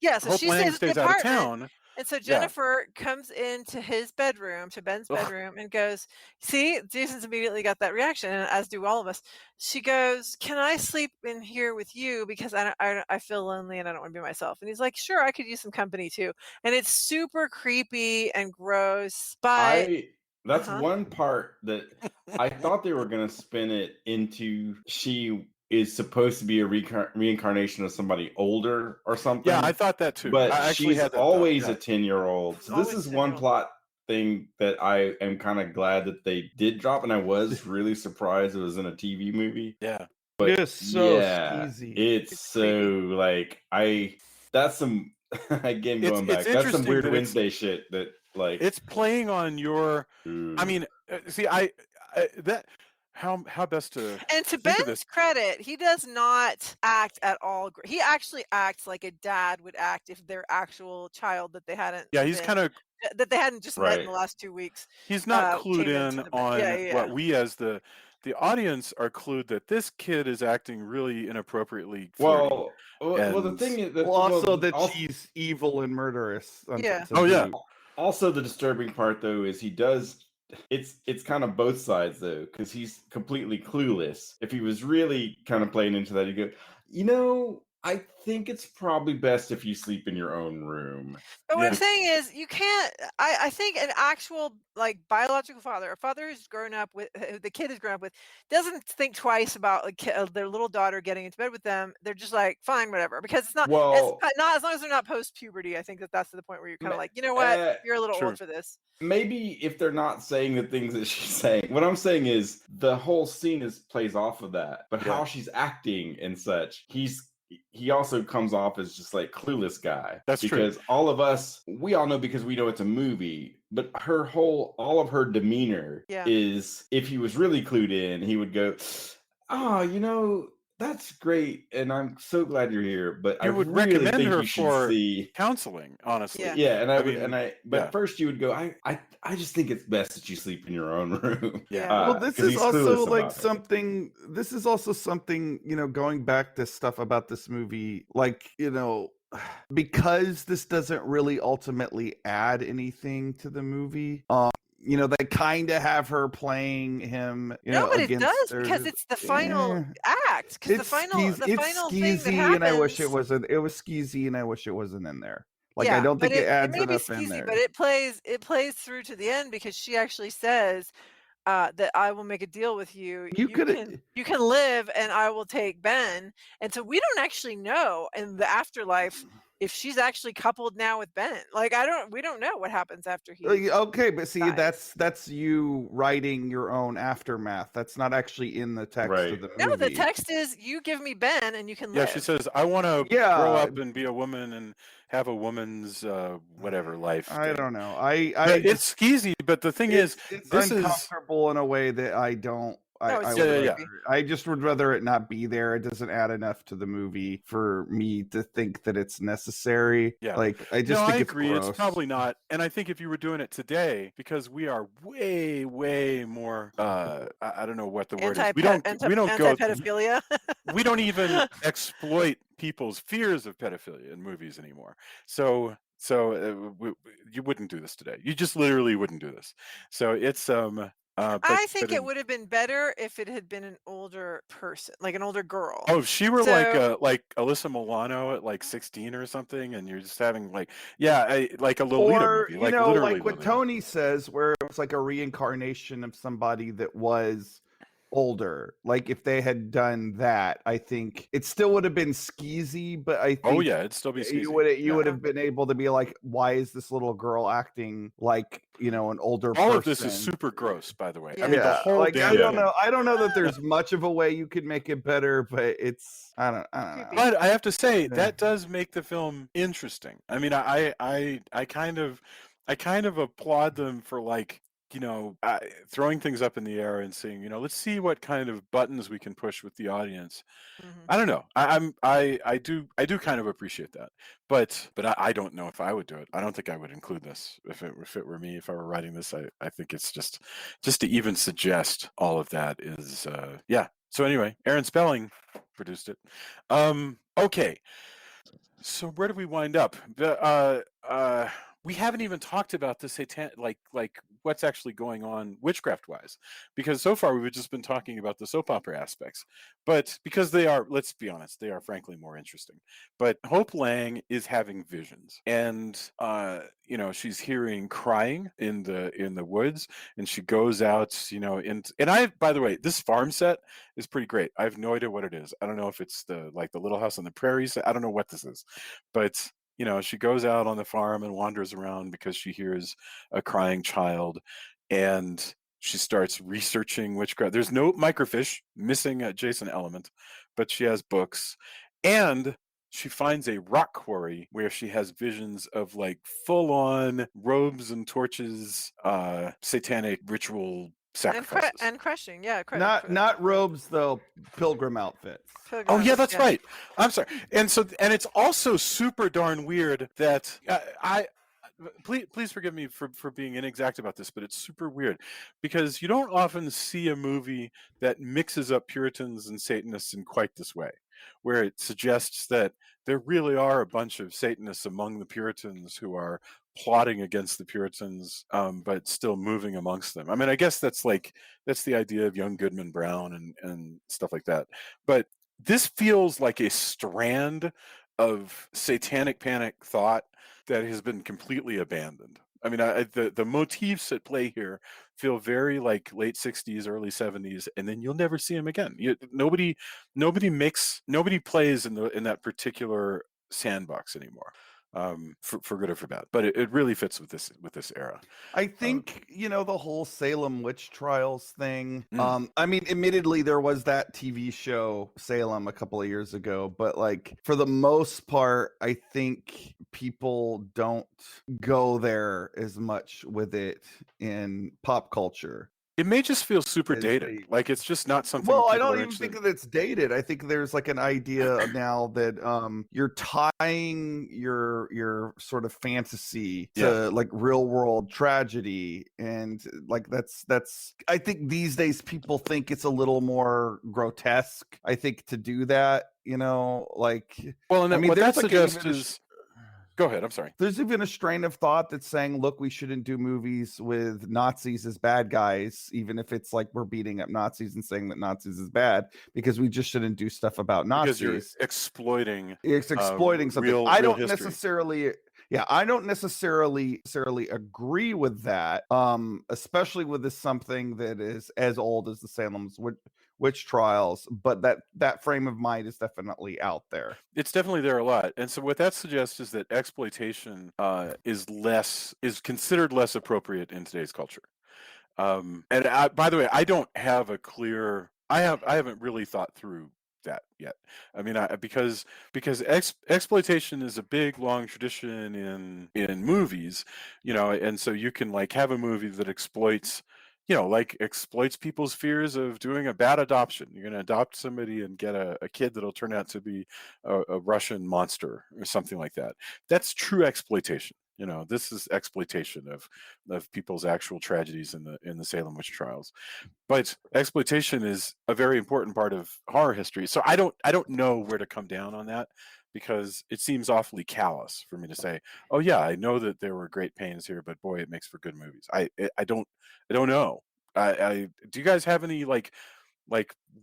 Yeah, so Hope she Lange stays at the stays out of apartment. town. And so Yeah. Jennifer comes into his bedroom, to Ben's Ugh. bedroom, and goes, see, Jason's immediately got that reaction, as do all of us. She goes, can I sleep in here with you? Because I feel lonely and I don't want to be myself. And he's like, sure, I could use some company too. And it's super creepy and gross. But That's Uh-huh. one part that I thought they were going to spin it into she is supposed to be a reincarnation of somebody older or something. Yeah, I thought that too. But I actually she's had that always thought. a 10-year-old. She's So this always is a one 10-year-old. plot thing that I am kind of glad that they did drop, and I was really surprised it was in a TV movie. Yeah. But It is so yeah, skeezy. it's so like that's some again It's- going back. it's That's some interesting weird that it's- Wednesday shit that like It's playing on your. I ooh. mean, see, that how best to And to think of Ben's this. credit, he does not act at all. He actually acts like a dad would act if their actual child that they hadn't. Yeah, he's been- kind of. that they hadn't just met in Right. the last 2 weeks. He's not clued came into in the on yeah. what we as the audience are clued that this kid is acting really inappropriately flirty. Well, the And- thing is that Well, also that also- she's evil and murderous. Yeah. Oh, yeah. boot. Also, the disturbing part though is he does. It's kind of both sides though, because he's completely clueless. If he was really kind of playing into that, he'd go, I think it's probably best if you sleep in your own room. But what I'm Yeah. saying is, you can't. I think an actual biological father, a father who's grown up with, who the kid has grown up with, doesn't think twice about their little daughter getting into bed with them. They're just like, fine, whatever, because it's not. Well- it's not as long as they're not post puberty. I think that's the point where you're kind of like, you know uh, what, you're a little True. old for this. Maybe if they're not saying the things that she's saying. What I'm saying is the whole scene plays off of that, but Yeah. how she's acting and such, he also comes off as just like clueless guy. That's true. Because all of us, we all know because we know it's a movie, but all of her demeanor Yeah. is, if he was really clued in, he would go, that's great, and I'm so glad you're here. But I You would really recommend think her you should for see. counseling, honestly. Yeah. Yeah, and I I would, mean, but yeah. first you would go, I just think it's best that you sleep in your own room. Yeah. Well, this 'cause is he's also clueless like about it. something. This is also something, going back to stuff about this movie, because this doesn't really ultimately add anything to the movie. They kind of have her playing him. No, but it against does her- because it's the final act. Because the It's final skeezy, thing that skeezy, happens. and I wish it wasn't. It was skeezy, and I wish it wasn't in there. I Yeah, don't but think it adds may be enough in skeezy, there. but it plays through to the end because she actually says that I will make a deal with you. You could- you can live, and I will take Ben. And so we don't actually know in the afterlife if she's actually coupled now with Ben. We don't know what happens after he. Okay, but see, dies. that's you writing your own aftermath. That's not actually in the text Right. of the movie. No, the text is you give me Ben and you can Yeah, live. she says, I want to Yeah. grow up and be a woman and have a woman's whatever life. I thing. don't know. But it's skeezy, but the thing is, it's this is uncomfortable in a way that I don't. No, it's I super would yeah. rather- I just would rather it not be there. It doesn't add enough to the movie for me to think that it's necessary. Yeah. I just no, think I it's agree. gross. It's probably not. And I think if you were doing it today, because we are way, way more, I don't know what the word is. We don't go, anti-pedophilia. we don't even exploit people's fears of pedophilia in movies anymore. So you wouldn't do this today. You just literally wouldn't do this. So it's I think it would have been better if it had been an older person, like an older girl. Oh, if she were So- like Alyssa Milano at 16 or something, and you're just having like a Lolita Or movie, like literally what Lolita. Tony says, where it was like a reincarnation of somebody that was older. Like if they had done that, I think it still would have been skeezy. But I think Oh yeah, it'd still be skeezy. you would have been able to be like, why is this little girl acting like an older All person? of this is super gross, by the way. Yeah. I mean, the whole like damn I don't thing. know. I don't know that there's much of a way you could make it better, but it's I don't know. But I have to say Yeah. that does make the film interesting. I mean, I kind of applaud them for throwing things up in the air and saying, let's see what kind of buttons we can push with the audience. Mhm. I don't know. I do kind of appreciate that, but I don't know if I would do it. I don't think I would include this if it were me. If I were writing this, I think it's just to even suggest all of that is yeah. So anyway, Aaron Spelling produced it. Okay. So where do we wind up? we haven't even talked about the like what's actually going on witchcraft wise, because so far we've just been talking about the soap opera aspects, but because they are, let's be honest, they are frankly more interesting. But Hope Lange is having visions, and she's hearing crying in the woods, and she goes out, and I, by the way, this farm set is pretty great. I have no idea what it is. I don't know if it's the Little House on the Prairie set. I don't know what this is, but she goes out on the farm and wanders around because she hears a crying child, and she starts researching witchcraft. There's no microfiche, missing adjacent element, but she has books, and she finds a rock quarry where she has visions of like full-on robes and torches, satanic ritual sacrifices. And crushing, yeah. Not robes though, pilgrim outfits. Oh yeah, that's right. I'm sorry. And it's also super darn weird that please forgive me for being inexact about this, but it's super weird because you don't often see a movie that mixes up Puritans and Satanists in quite this way, where it suggests that there really are a bunch of Satanists among the Puritans who are plotting against the Puritans, but still moving amongst them. I mean, I guess that's the idea of young Goodman Brown and stuff like that. But this feels like a strand of satanic panic thought that has been completely abandoned. I mean, the motifs at play here feel very like late 60s, early 70s, and then you'll never see them again. Nobody plays in that particular sandbox anymore, for good or for bad. But it really fits with this era. I think the whole Salem witch trials thing. I mean, admittedly, there was that TV show Salem a couple of years ago, but like for the most part, I think people don't go there as much with it in pop culture. It may just feel super dated. Like it's just not something. Well, I don't even think that it's dated. I think there's like an idea now that you're tying your sort of fantasy to like real world tragedy, and like that's. I think these days people think it's a little more grotesque. I think to do that, like. Well, and I mean, what that suggests is. Go ahead. I'm sorry. There's even a strain of thought that's saying, look, we shouldn't do movies with Nazis as bad guys, even if it's like we're beating up Nazis and saying that Nazis is bad, because we just shouldn't do stuff about Nazis. Because you're exploiting. It's exploiting something. I don't necessarily agree with that, especially with something that is as old as the Salem's witch trials, but that frame of mind is definitely out there. It's definitely there a lot. And so what that suggests is that exploitation is considered less appropriate in today's culture. And by the way, I don't have a clear. I haven't really thought through that yet. I mean, because exploitation is a big long tradition in movies, and so you can like have a movie that exploits people's fears of doing a bad adoption. You're going to adopt somebody and get a kid that'll turn out to be a Russian monster or something like that. That's true exploitation. This is exploitation of people's actual tragedies in the Salem witch trials. But exploitation is a very important part of horror history. So I don't know where to come down on that, because it seems awfully callous for me to say, oh yeah, I know that there were great pains here, but boy, it makes for good movies. I don't know. Do you guys have any like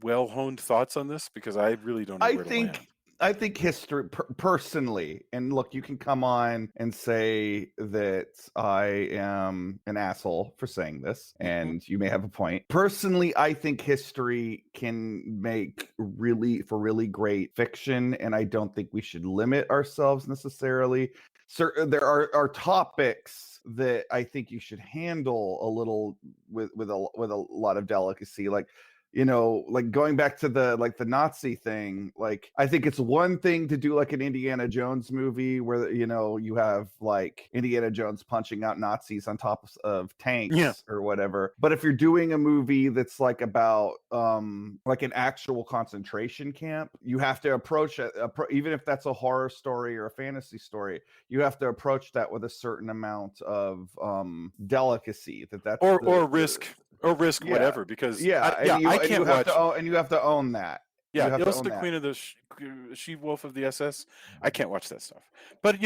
well-honed thoughts on this? Because I really don't know where to land. I think history, personally, and look, you can come on and say that I am an asshole for saying this, and you may have a point. Personally, I think history can make really great fiction, and I don't think we should limit ourselves necessarily. So there are topics that I think you should handle a little with a lot of delicacy, like like going back to the Nazi thing. Like, I think it's one thing to do like an Indiana Jones movie where you have like Indiana Jones punching out Nazis on top of tanks or whatever. But if you're doing a movie that's like about like an actual concentration camp, you have to approach it, even if that's a horror story or a fantasy story, you have to approach that with a certain amount of delicacy. Or risk whatever, because you have to own that. Yeah, Ilsa, the Queen of the She-Wolf of the SS. I can't watch that stuff. But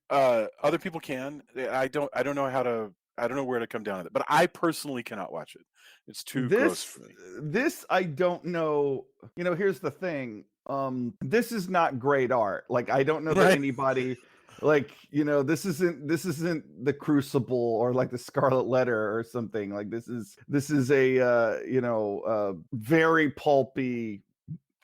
other people can. I don't know how to. I don't know where to come down on it, but I personally cannot watch it. It's too gross for me. This I don't know. You know, here's the thing. This is not great art. Like, I don't know that Right. anybody, like, you know, this isn't the Crucible or like the Scarlet Letter or something. Like, this is a very pulpy,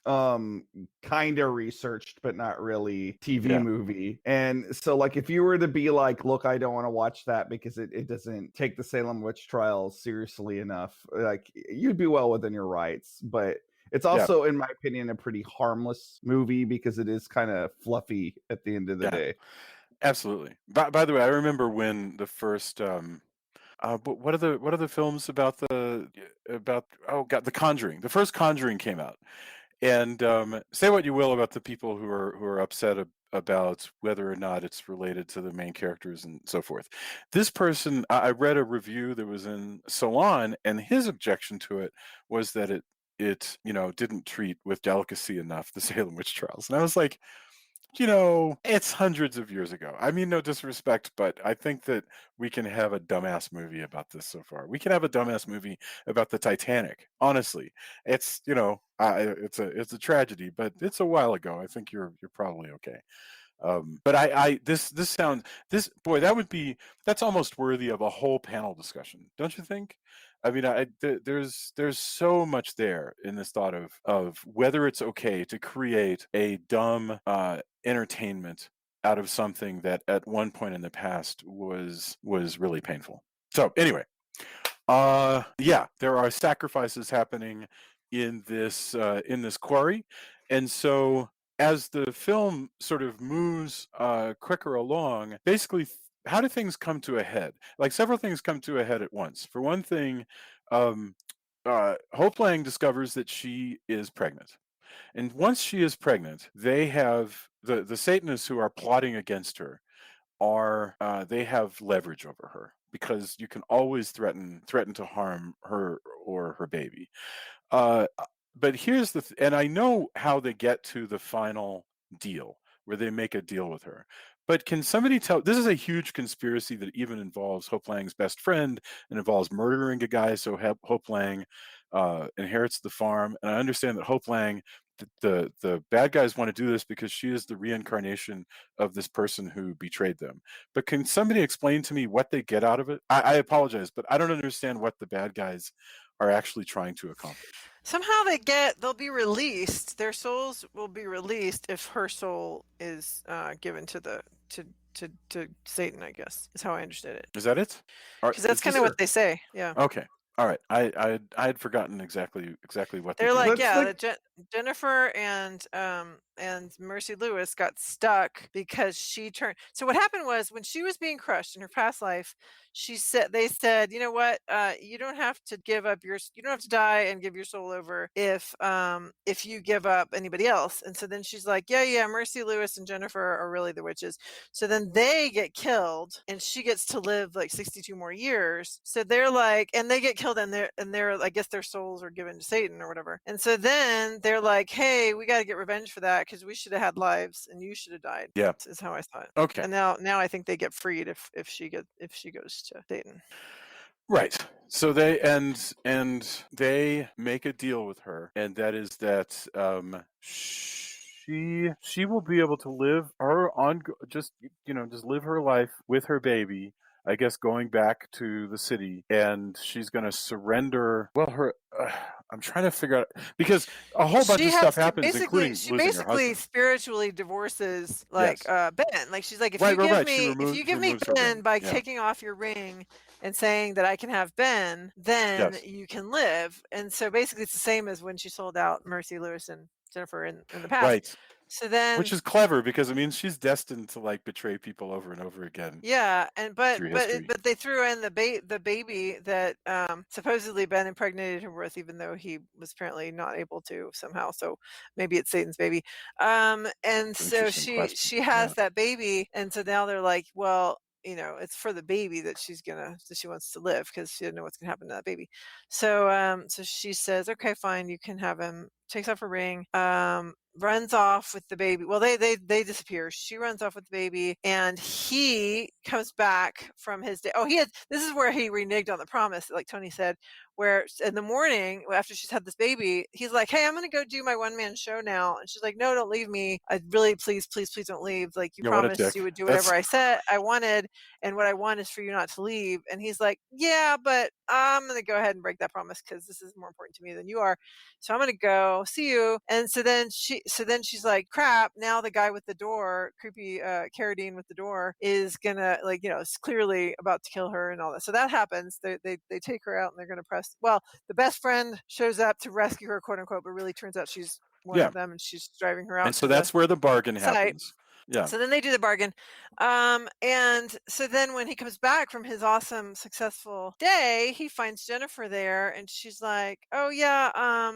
kind of researched but not really TV Yeah. movie. And so, like, if you were to be like, look, I don't want to watch that because it doesn't take the Salem witch trials seriously enough, like, you'd be well within your rights. But it's also, in my opinion, a pretty harmless movie because it is kind of fluffy at the end of the Yeah. day. Absolutely. By the way, I remember when the first but what are the films about the The Conjuring. The first Conjuring came out. And say what you will about the people who are upset about whether or not it's related to the main characters and so forth. This person, I read a review that was in Salon, and his objection to it was that it didn't treat with delicacy enough the Salem witch trials. And I was like, it's hundreds of years ago. I mean, no disrespect, but I think that we can have a dumbass movie about this so far. We can have a dumbass movie about the Titanic. Honestly, it's it's a tragedy, but it's a while ago. I think you're probably okay. But that's almost worthy of a whole panel discussion, don't you think? I mean, there's so much there in this thought of whether it's okay to create a dumb entertainment out of something that at one point in the past was really painful. So anyway, there are sacrifices happening in this quarry, and so as the film sort of moves quicker along, basically, how do things come to a head? Like, several things come to a head at once. For one thing, Hope Lange discovers that she is pregnant. And once she is pregnant, they have the Satanists who are plotting against her they have leverage over her, because you can always threaten to harm her or her baby. But here's and I know how they get to the final deal where they make a deal with her. But can somebody tell? This is a huge conspiracy that even involves Hope Lange's best friend and involves murdering a guy. So Hope Lange inherits the farm, and I understand that Hope Lange, the bad guys want to do this because she is the reincarnation of this person who betrayed them. But can somebody explain to me what they get out of it? I apologize, but I don't understand what the bad guys are actually trying to accomplish. Somehow they'll be released. Their souls will be released if her soul is given to Satan, I guess, is how I understood it. Is that it? Because that's kind of what they say. Yeah. Okay. All right. I had forgotten exactly what they're they like. did. Yeah, Jennifer and Mercy Lewis got stuck because she turned. So what happened was, when she was being crushed in her past life, they said, you know what, you don't have to give up you don't have to die and give your soul over if you give up anybody else. And so then she's like, yeah, Mercy Lewis and Jennifer are really the witches. So then they get killed, and she gets to live like 62 more years. So they're like, and they get killed, and they're I guess their souls are given to Satan or whatever. And so then they're like, hey, we got to get revenge for that, because we should have had lives and you should have died. Yeah, is how I thought. Okay. And now I think they get freed if she goes to Satan. Right. So they they make a deal with her, and that is that she will be able to live just live her life with her baby, I guess, going back to the city, and she's going to surrender. Well, I'm trying to figure out, because a whole bunch of stuff happens, including losing her husband. Spiritually divorces Ben. Like, she's like, if you give me Ben by taking off your ring and saying that I can have Ben, then you can live. And so basically it's the same as when she sold out Mercy Lewis and Jennifer in the past. Right. So then, which is clever, because it means she's destined to like betray people over and over again. Yeah, but they threw in the baby that supposedly Ben impregnated her with, even though he was apparently not able to somehow. So maybe it's Satan's baby. And so she has that baby, and so now they're like, well, it's for the baby that she wants to live, because she doesn't know what's gonna happen to that baby. So so she says, okay, fine, you can have him. takes off her ring, runs off with the baby. Well, they disappear. She runs off with the baby, and he comes back from his day. Oh, this is where he reneged on the promise, like Tony said, where in the morning after she's had this baby, he's like, hey, I'm going to go do my one-man show now. And she's like, no, don't leave me. I really, please don't leave. Like, you promised you would do whatever I said I wanted. And what I want is for you not to leave. And he's like, yeah, but I'm going to go ahead and break that promise because this is more important to me than you are. So I'm going to go see you. And so then she's like, crap, now the guy with the door, creepy Carradine with the door, is going to, like, is clearly about to kill her and all that. So that happens. They take her out and they're going to press. Well, the best friend shows up to rescue her, quote unquote, but really turns out she's one of them and she's driving her out. And so that's where the bargain site. happens. Yeah. So then they do the bargain. And so then when he comes back from his awesome, successful day, he finds Jennifer there and she's like, oh yeah,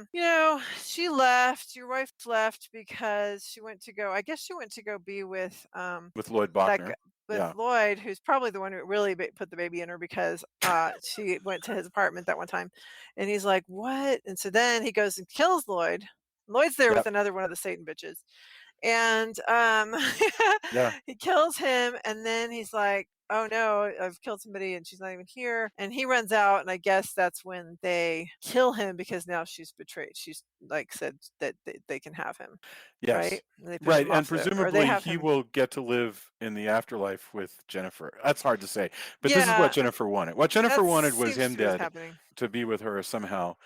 she left, your wife left because she went to go be with Lloyd Bachner. Lloyd, who's probably the one who really put the baby in her because she went to his apartment that one time. And he's like, what? And so then he goes and kills Lloyd. Lloyd's there with another one of the Satan bitches. And he kills him, and then he's like, oh no, I've killed somebody and she's not even here. And he runs out, and I guess that's when they kill him because now she's betrayed. She's like said that they can have him. Yes. Right? Right. And presumably he will get to live in the afterlife with Jennifer. That's hard to say. But this is what Jennifer wanted. What Jennifer wanted was him dead to be with her somehow.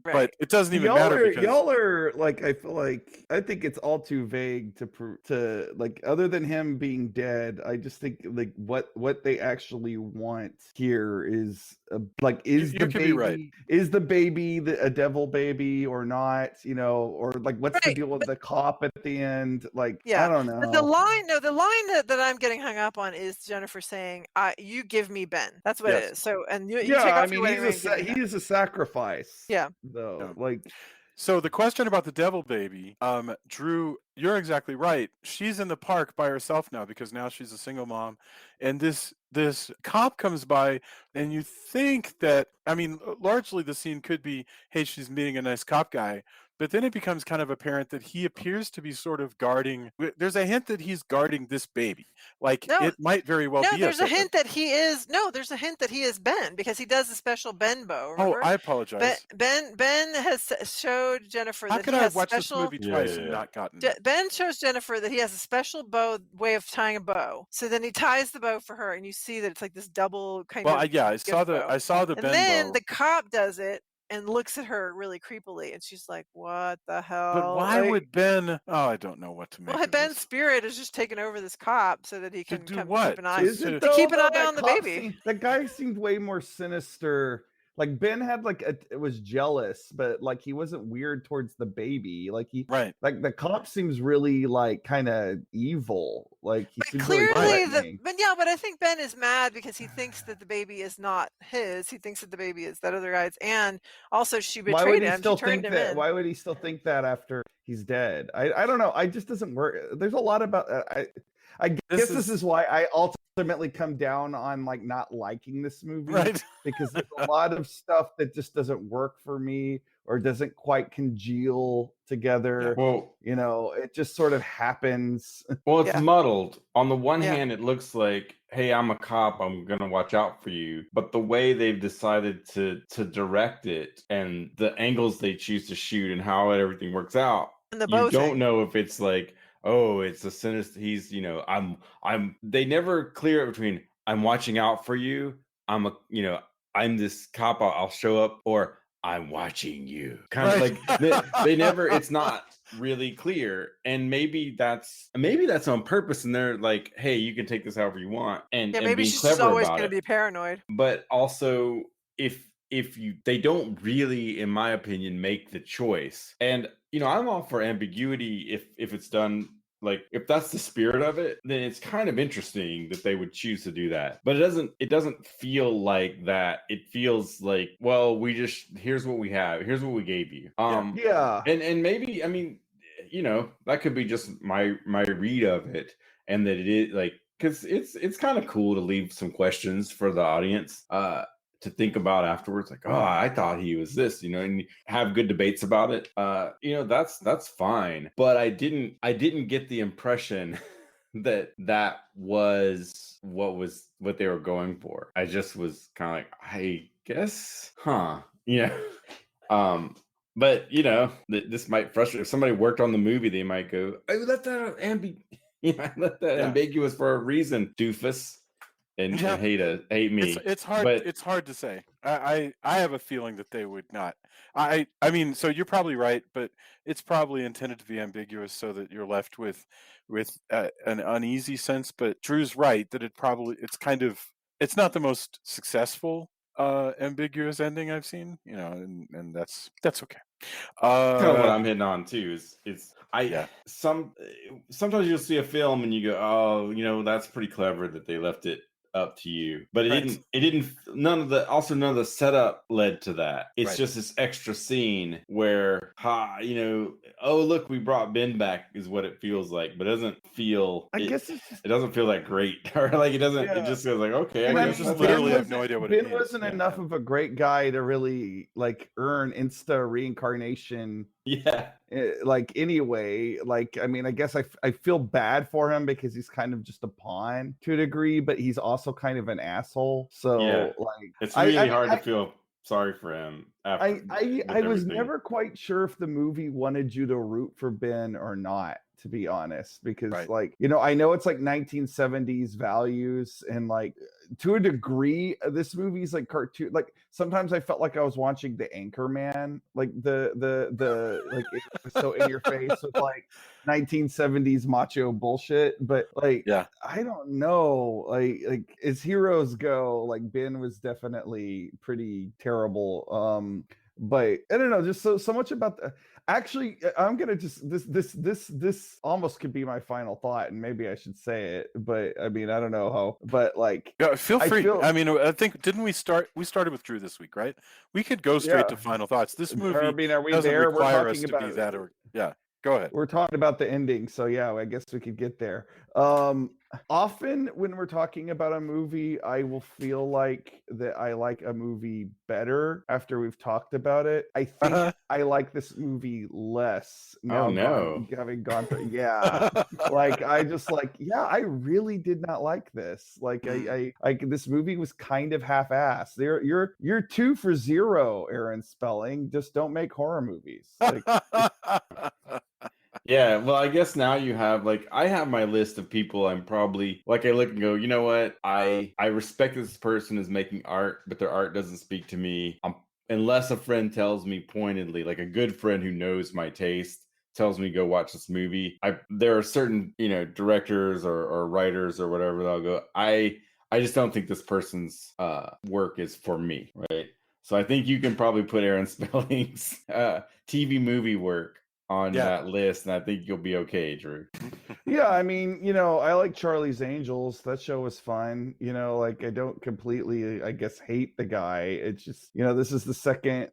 But it doesn't even matter because y'all are like, I feel like I think it's all too vague to like, other than him being dead. I just think like what they actually want here is like, is the baby a devil baby or not? Or like, what's the deal with the cop at the end? Like, I don't know. But the line that I'm getting hung up on is Jennifer saying, "You give me Ben." That's what it is. So, and you take off your wedding ring, he is a sacrifice. Yeah. Though, so the question about the devil baby, Drew, you're exactly right. She's in the park by herself now because now she's a single mom, and this cop comes by, and you think that, I mean, largely the scene could be, hey, she's meeting a nice cop guy. But then it becomes kind of apparent that he appears to be sort of guarding. There's a hint that he's guarding this baby. Like, it might very well be. There's a hint that he is. No, there's a hint that he is Ben because he does a special Ben bow. Remember? Oh, I apologize. Ben has showed Jennifer How that could he I has have watched special. This movie twice and not gotten. Ben shows Jennifer that he has a special way of tying a bow. So then he ties the bow for her, and you see that it's like this double kind of. Well, yeah, I saw the Ben bow. And then the cop does it and looks at her really creepily, and she's like, what the hell? But why would Ben? Oh, I don't know what to make. Well, Ben's spirit is just taking over this cop so that he can keep an eye. Keep an eye on the baby. That guy seemed way more sinister. Like, Ben had was jealous, but like he wasn't weird towards the baby. Like like the cop seems really like kind of evil. Like he seems clearly but I think Ben is mad because he thinks that the baby is not his. He thinks that the baby is that other guy's, and also she betrayed him. She turned him in. Why would he still think that after he's dead? I don't know. It just doesn't work. There's a lot about I guess this is why I ultimately come down on like not liking this movie, right? Because there's a lot of stuff that just doesn't work for me or doesn't quite congeal together. Well, it just sort of happens. Well, it's muddled. On the one hand, it looks like, hey, I'm a cop, I'm gonna watch out for you. But the way they've decided to direct it and the angles they choose to shoot and how everything works out, you don't know if it's like, oh, it's a sinister. He's, they never clear it between I'm watching out for you, I'm this cop, I'll show up, or I'm watching you. Kind of like they never. It's not really clear, and maybe that's on purpose. And they're like, hey, you can take this however you want, and maybe she's just always going to be paranoid. But also, if they don't really, in my opinion, make the choice, and I'm all for ambiguity if it's done. Like, if that's the spirit of it, then it's kind of interesting that they would choose to do that. But it doesn't feel like that. It feels like, well, here's what we have. Here's what we gave you. And maybe, I mean, that could be just my read of it, and that it is like, because it's kind of cool to leave some questions for the audience. to think about afterwards, like, oh, I thought he was this, and have good debates about it. That's fine. But I didn't get the impression that was what they were going for. I just was kind of like, I guess, but this might frustrate. If somebody worked on the movie, they might go, "I let that let that ambiguous for a reason, doofus," and hate me. It's hard. But it's hard to say. I have a feeling that they would not. I mean, so you're probably right, but it's probably intended to be ambiguous so that you're left with an uneasy sense. But Drew's right that it's not the most successful ambiguous ending I've seen, and that's okay. kind of what I'm hitting on too is sometimes you'll see a film and you go, oh, that's pretty clever that they left it up to you, but it didn't none of the setup led to that. It's just this extra scene where oh look, we brought Ben back is what it feels like, but it doesn't feel it doesn't feel that great, or like it doesn't it just feels like, okay, I guess just literally have no idea what it Ben means. wasn't enough of a great guy to really like earn insta reincarnation. Like anyway, like I mean, I guess I feel bad for him because he's kind of just a pawn to a degree, but he's also kind of an asshole. So like it's really hard to feel sorry for him. I was never quite sure if the movie wanted you to root for Ben or not, to be honest, because like, I know it's like 1970s values, and like to a degree this movie's like cartoon. Like sometimes I felt like I was watching the Anchorman, like the like it was so in your face with like 1970s macho bullshit. But like I don't know, like as heroes go, like Ben was definitely pretty terrible. But I don't know, just so much about the. Actually, I'm gonna just this almost could be my final thought, and maybe I should say it, but I mean I don't know how. But like, feel free. I mean, I think we started with Drew this week, right? We could go straight to final thoughts. This movie I mean, are we doesn't there? require We're us talking to be about that, or go ahead. We're talking about the ending, so yeah, I guess we could get there. Often when we're talking about a movie, I will feel like that I like a movie better after we've talked about it. I think I like this movie less now. Having gone through, like I just like, I really did not like this. Like I this movie was kind of half-assed. You're 2 for 0, Aaron Spelling. Just don't make horror movies. Like, yeah, well, I guess now you have I have my list of people I'm probably I look and go, you know what? I respect this person is making art, but their art doesn't speak to me. Unless a friend tells me pointedly, like a good friend who knows my taste tells me go watch this movie. There are certain, directors or writers or whatever that'll go, I just don't think this person's work is for me, right? So I think you can probably put Aaron Spelling's TV movie work on that list, and I think you'll be okay, Drew. Yeah, I mean, I like Charlie's Angels. That show was fun. Like I don't completely, I guess, hate the guy. It's just, this is the second.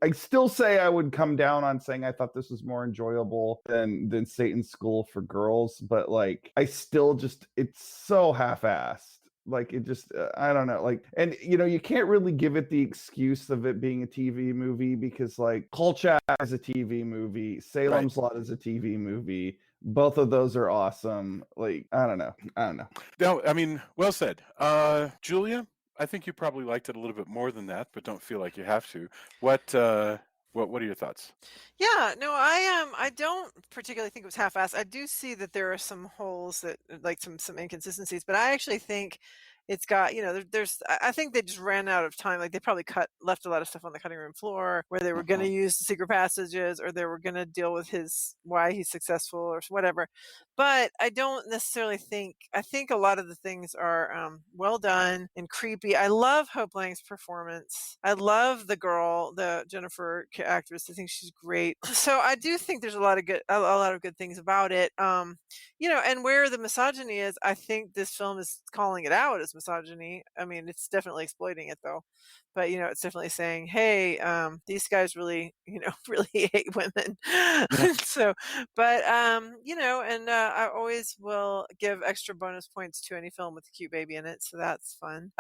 I still say I would come down on saying I thought this was more enjoyable than Satan's School for Girls, but like I still just, it's so half-assed. Like it just, I don't know. Like, and you can't really give it the excuse of it being a TV movie because like Kolchak is a TV movie, Salem's Lot is a TV movie. Both of those are awesome. Like, I don't know. No, I mean, well said. Julia, I think you probably liked it a little bit more than that, but don't feel like you have to. What are your thoughts? Yeah, no, I don't particularly think it was half-assed. I do see that there are some holes that like some inconsistencies, but I actually think it's got, I think they just ran out of time. Like they probably left a lot of stuff on the cutting room floor where they were going to use the secret passages, or they were going to deal with why he's successful or whatever. But I don't necessarily I think a lot of the things are well done and creepy. I love Hope Lange's performance. I love the girl, the Jennifer actress. I think she's great. So I do think there's a lot of good things about it. And where the misogyny is, I think this film is calling it out as misogyny. I mean, it's definitely exploiting it though, but it's definitely saying, hey, these guys really really hate women. Yeah. So, but and I always will give extra bonus points to any film with a cute baby in it, so that's fun.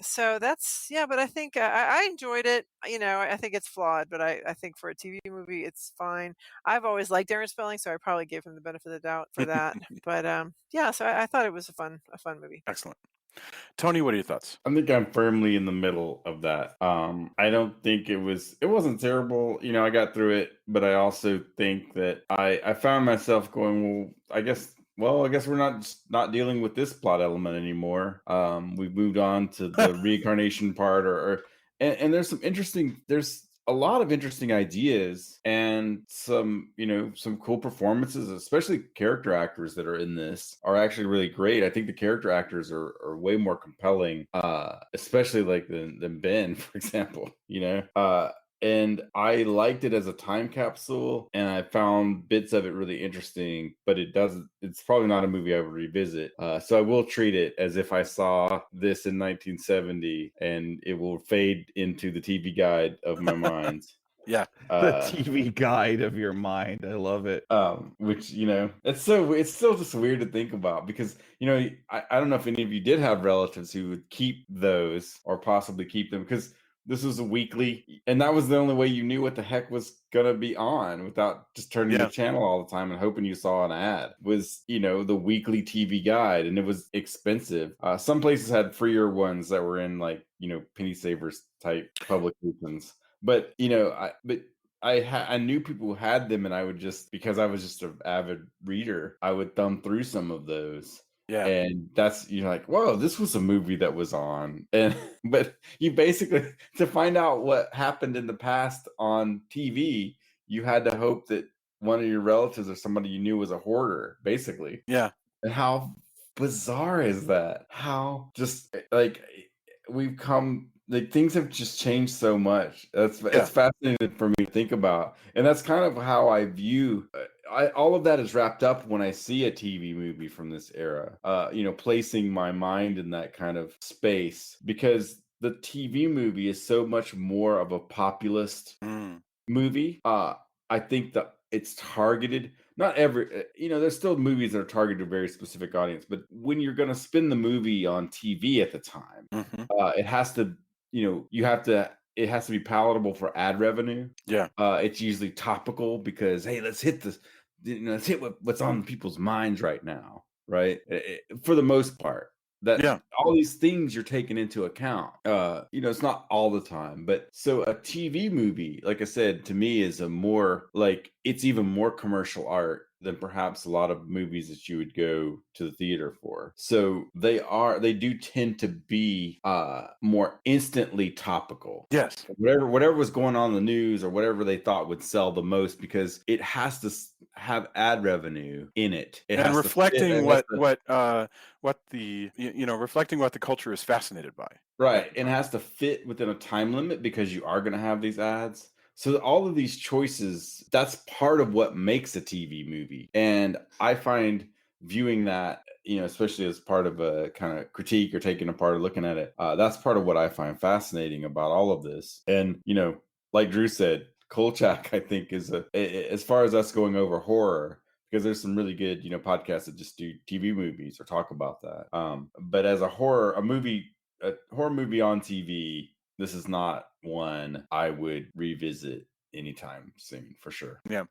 So that's, yeah, but I think I enjoyed it. I think it's flawed, but I think for a TV movie it's fine. I've always liked Aaron Spelling, so I probably gave him the benefit of the doubt for that. But yeah, so I thought it was a fun movie. Excellent. Tony, what are your thoughts? I think I'm firmly in the middle of that. I don't think it wasn't terrible. I got through it, but I also think that I found myself going, I guess we're not dealing with this plot element anymore. We've moved on to the reincarnation part, and there's a lot of interesting ideas and some cool performances, especially character actors that are in this are actually really great. I think the character actors are way more compelling, especially like than Ben, for example. And I liked it as a time capsule, and I found bits of it really interesting, but it's probably not a movie I would revisit. So I will treat it as if I saw this in 1970, and it will fade into the TV guide of my mind. Yeah. The TV guide of your mind. I love it. Which, it's still just weird to think about because, I don't know if any of you did have relatives who would keep those or possibly keep them, because this was a weekly, and that was the only way you knew what the heck was gonna be on without just turning the channel all the time and hoping you saw an ad. Was the weekly TV guide, and it was expensive. Some places had freer ones that were in like penny savers type publications, but I knew people who had them, and I would just, because I was just an avid reader, I would thumb through some of those. Yeah. And that's, like, whoa, this was a movie that was on. But you basically, to find out what happened in the past on TV, you had to hope that one of your relatives or somebody you knew was a hoarder, basically. Yeah. And how bizarre is that? How just like we've come, like things have just changed so much. It's fascinating for me to think about, and that's kind of how I view. All of that is wrapped up when I see a TV movie from this era. Placing my mind in that kind of space, because the TV movie is so much more of a populist movie. I think that it's targeted. Not every, there's still movies that are targeted to a very specific audience, but when you're going to spin the movie on TV at the time, it has to. It has to be palatable for ad revenue. Yeah. It's usually topical because, hey, let's hit this. Let's hit what's on people's minds right now, right? For the most part, all these things you're taking into account. It's not all the time, but so a TV movie, like I said, to me is it's even more commercial art than perhaps a lot of movies that you would go to the theater for. So they do tend to be more instantly topical. Yes. Whatever was going on in the news or whatever they thought would sell the most, because it has to have ad revenue in it. And reflecting reflecting what the culture is fascinated by. Right. And it has to fit within a time limit because you are going to have these ads. So all of these choices, that's part of what makes a TV movie. And I find viewing that, especially as part of a kind of critique or taking apart or looking at it, that's part of what I find fascinating about all of this. And, like Drew said, Kolchak, I think, is as far as us going over horror, because there's some really good, podcasts that just do TV movies or talk about that. But as a horror movie on TV, this is not one I would revisit anytime soon, for sure. Yeah.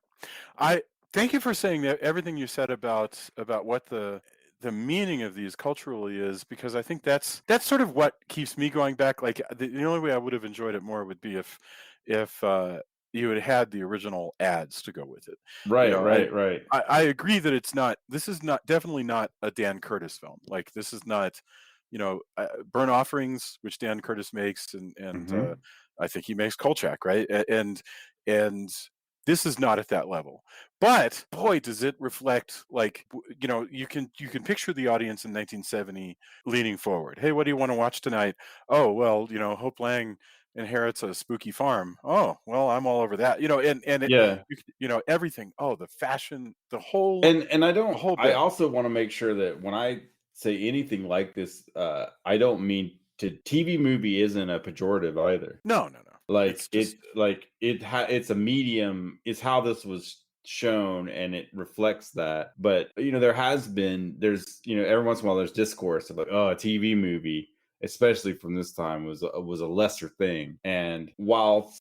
I thank you for saying that, everything you said about what the meaning of these culturally is, because I think that's sort of what keeps me going back. Like the only way I would have enjoyed it more would be if you had had the original ads to go with it. Right, right. I agree that this is definitely not a Dan Curtis film. Like this is not, Burn Offerings, which Dan Curtis makes, and I think he makes Kolchak, right? And this is not at that level. But boy, does it reflect, like, you can picture the audience in 1970 leaning forward. Hey, what do you want to watch tonight? Oh, well, Hope Lange inherits a spooky farm. Oh, well, I'm all over that. Everything. Oh, the fashion, the whole. And I also want to make sure that when I say anything like this, I don't mean to. TV movie isn't a pejorative either. No. Like It's just it's a medium. It's how this was shown, and it reflects that. But there's every once in a while there's discourse about, oh, a TV movie, especially from this time, was a lesser thing. And while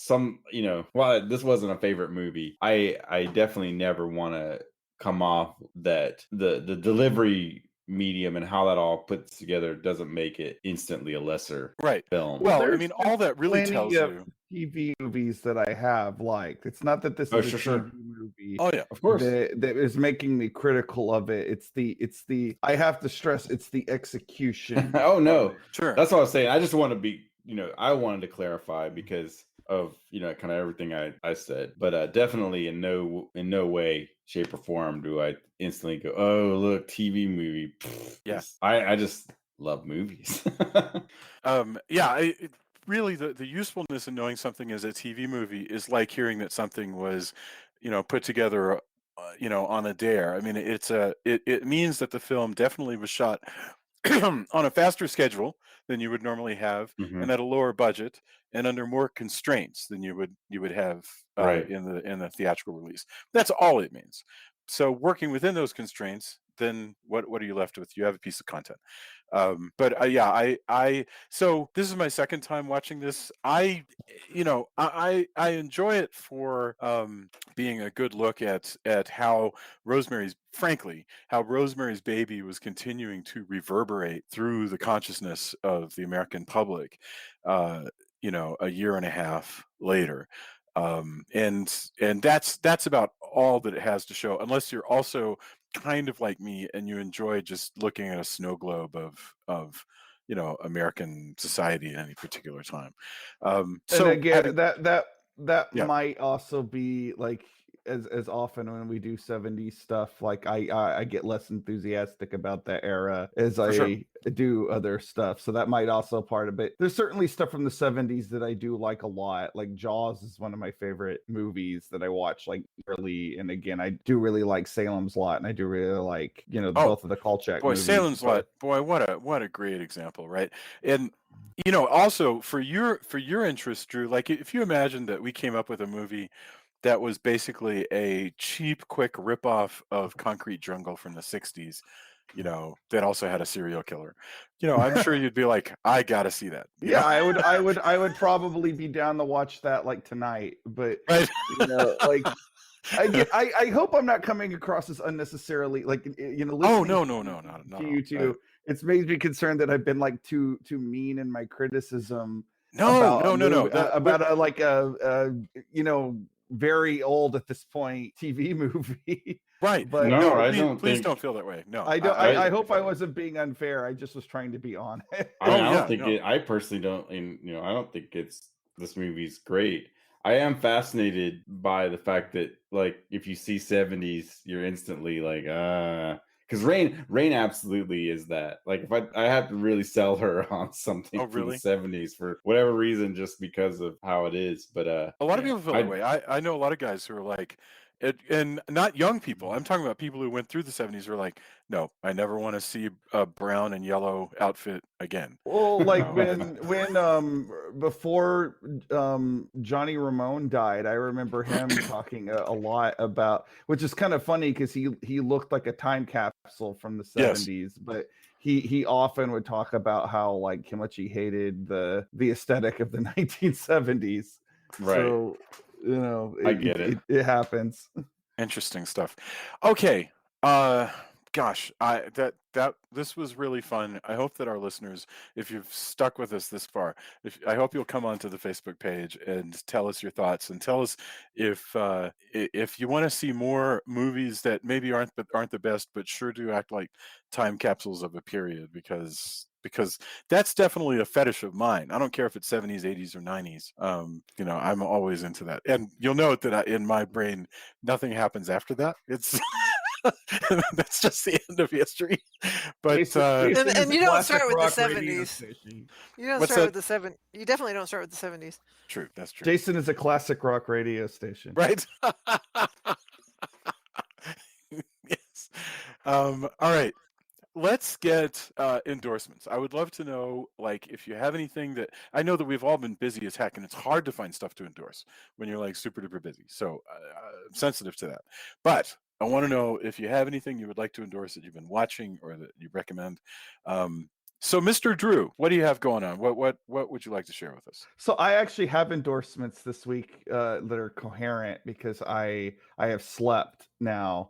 while this wasn't a favorite movie, I definitely never want to come off that the delivery medium and how that all puts together doesn't make it instantly a lesser right. film. Well, I There's mean, all that really plenty tells of you. TV movies that I have liked. It's not that this Oh, is a sure. TV movie Oh yeah. Of course. that is making me critical of it. It's the I have to stress it's the execution. Oh of no. it. Sure. That's what I was saying. I just want to be, I wanted to clarify because of, kind of everything I said. But definitely in no way, shape, or form do I instantly go, oh, look, TV movie. Pfft, Yeah. I just love movies. Really, the usefulness in knowing something is a TV movie is like hearing that something was, put together, on a dare. I mean, it means that the film definitely was shot on a faster schedule than you would normally have, Mhm. and at a lower budget, and under more constraints than you would have Right. in the theatrical release. That's all it means. So working within those constraints, then what are you left with? You have a piece of content. So this is my second time watching this. I enjoy it for being a good look at how Rosemary's Baby was continuing to reverberate through the consciousness of the American public, a year and a half later. And that's about all that it has to show, unless you're also kind of like me and you enjoy just looking at a snow globe of American society at any particular time. And So again, that Yeah. might also be like as often when we do 70s stuff, like I get less enthusiastic about that era as I sure. do other stuff. So that might also part of it. There's certainly stuff from the 70s that I do like a lot. Like Jaws is one of my favorite movies that I watch like early. And again, I do really like Salem's Lot, and I do really like, both of the Kolchak Boy, movies. Salem's Lot. Boy, what a great example, right? And also for your interest, Drew, like if you imagine that we came up with a movie that was basically a cheap, quick ripoff of Concrete Jungle from the 60s, that also had a serial killer. I'm sure you'd be like, I gotta see that. Yeah, I would probably be down to watch that like tonight, but Right. like I hope I'm not coming across as unnecessarily like listening Oh no, to you two. It's made me concerned that I've been like too mean in my criticism about a very old at this point TV movie. Right. But Please don't feel that way. No. I hope I wasn't being unfair. I just was trying to be honest. I personally don't, I don't think this movie's great. I am fascinated by the fact that, like, if you see 70s, you're instantly like, because Rain absolutely is that. Like, if I have to really sell her on something from the 70s for whatever reason, just because of how it is. But a lot of people feel that way. I know a lot of guys who are like, and not young people. I'm talking about people who went through the 70s who are like, no, I never want to see a brown and yellow outfit again. Well, like when before Johnny Ramone died, I remember him talking a lot about, which is kind of funny because he looked like a time capsule from the 70s, but he often would talk about how much he hated the aesthetic of the 1970s. Right. So I get it. It happens. Interesting stuff. Okay. Gosh, this was really fun. I hope that our listeners, if you've stuck with us this far, I hope you'll come onto the Facebook page and tell us your thoughts, and tell us if you want to see more movies that maybe aren't the best, but sure do act like time capsules of a period, because that's definitely a fetish of mine. I don't care if it's 70s, 80s, or 90s. I'm always into that. And you'll note that in my brain, nothing happens after that. It's that's just the end of history. But and you don't start with the 70s. You don't start with the 70s. You definitely don't start with the 70s. True, that's true. Jason is a classic rock radio station. Right. Yes. All right. let's get endorsements. I would love to know, like, if you have anything that I know that we've all been busy as heck, and it's hard to find stuff to endorse when you're like super duper busy. So I'm sensitive to that. But I want to know if you have anything you would like to endorse that you've been watching or that you recommend. So, Mr. Drew, what do you have going on? What would you like to share with us? So I actually have endorsements this week that are coherent because I have slept now,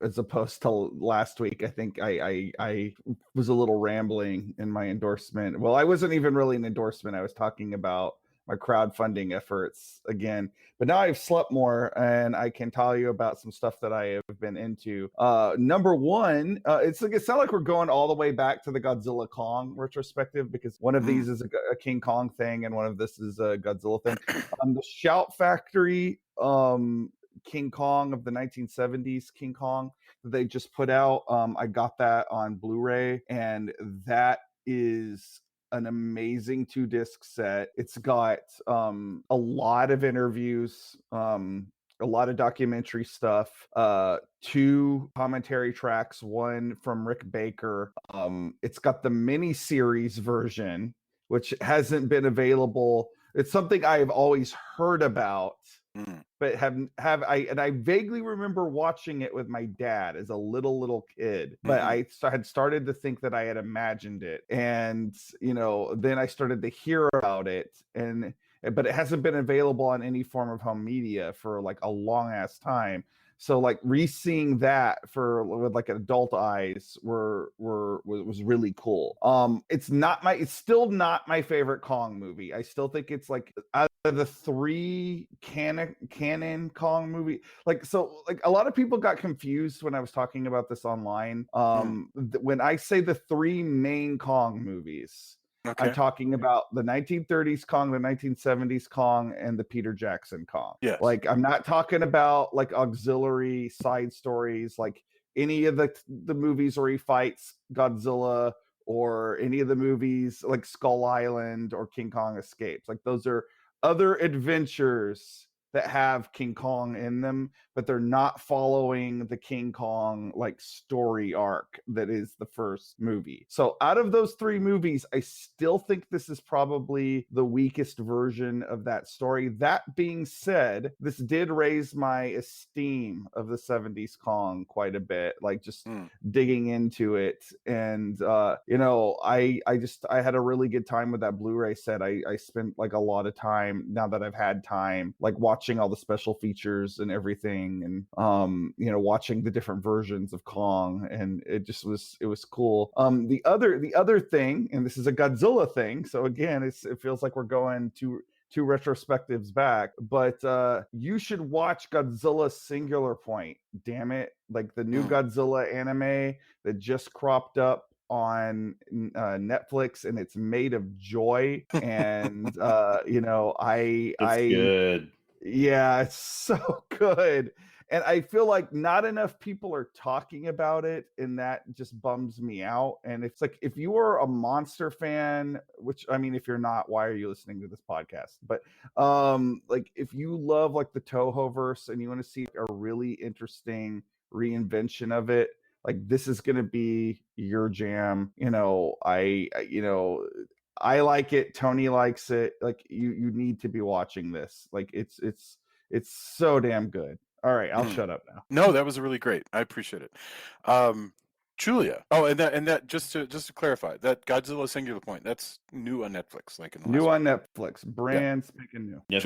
as opposed to last week. I think I was a little rambling in my endorsement. Well, I wasn't even really an endorsement. I was talking about my crowdfunding efforts again. But now I've slept more, and I can tell you about some stuff that I have been into. Number one, it's not like we're going all the way back to the Godzilla Kong retrospective, because one of these is a King Kong thing, and one of this is a Godzilla thing. The Shout Factory King Kong of the 1970s King Kong that they just put out. I got that on Blu-ray, and that is an amazing 2-disc set. It's got a lot of interviews, a lot of documentary stuff, 2 commentary tracks, one from Rick Baker. It's got the mini-series version, which hasn't been available. It's something I've always heard about, but I vaguely remember watching it with my dad as a little kid, but I had started to think that I had imagined it, and then I started to hear about it, but it hasn't been available on any form of home media for like a long ass time. So like re-seeing that with like adult eyes was really cool. It's still not my favorite Kong movie. I still think it's like out of the 3 canon Kong movie. Like a lot of people got confused when I was talking about this online. When I say the 3 main Kong movies, okay, I'm talking about the 1930s Kong, the 1970s Kong, and the Peter Jackson Kong. Yes. Like, I'm not talking about like auxiliary side stories, like any of the movies where he fights Godzilla, or any of the movies like Skull Island or King Kong Escapes. Like, those are other adventures that have King Kong in them, but they're not following the King Kong like story arc that is the first movie. So out of those 3 movies, I still think this is probably the weakest version of that story. That being said, this did raise my esteem of the 70s Kong quite a bit, like just digging into it. And I had a really good time with that Blu-ray set. I spent like a lot of time, now that I've had time, like watching all the special features and everything, and watching the different versions of Kong, and it was cool. The other thing, and this is a Godzilla thing, so again it feels like we're going two retrospectives back, but you should watch Godzilla Singular Point. Damn it, like the new Godzilla anime that just cropped up on Netflix, and it's made of joy. And it's good. Yeah, it's so good. And I feel like not enough people are talking about it, and that just bums me out. And it's like, if you are a monster fan, which, I mean, if you're not, why are you listening to this podcast? But like, if you love like the Toho-verse and you want to see a really interesting reinvention of it, like, this is going to be your jam. I like it. Tony likes it. Like, you need to be watching this. Like, it's so damn good. All right, I'll shut up now. No, that was really great. I appreciate it. Julia. Oh, and that just to clarify, that Godzilla Singular Point, that's new on Netflix, like in the new on Netflix, brand spanking new. Yeah,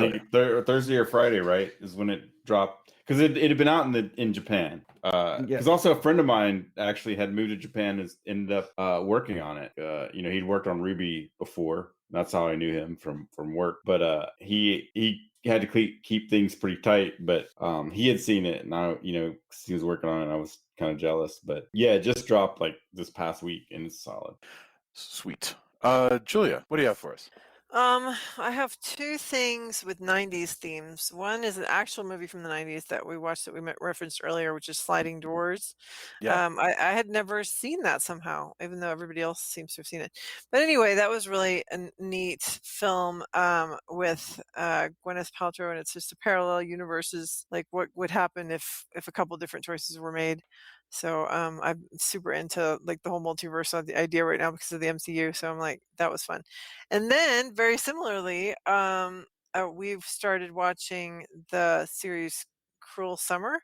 Thursday or Friday, right, is when it dropped, because it had been out in Japan. Because also a friend of mine actually had moved to Japan and ended up working on it. He'd worked on Ruby before. That's how I knew him from work. But he had to keep things pretty tight. But he had seen it, and cause he was working on it, I was kind of jealous. But yeah, it just dropped like this past week, and it's solid. Sweet. Julia, what do you have for us? I have 2 things with 90s themes. One is an actual movie from the 90s that we watched that we referenced earlier, which is Sliding Doors. Yeah. I had never seen that somehow, even though everybody else seems to have seen it. But anyway, that was really a neat film with Gwyneth Paltrow, and it's just a parallel universes, like what would happen if a couple different choices were made. So I'm super into like the whole multiverse of the idea right now because of the MCU. So I'm like, that was fun. And then very similarly, we've started watching the series Cruel Summer,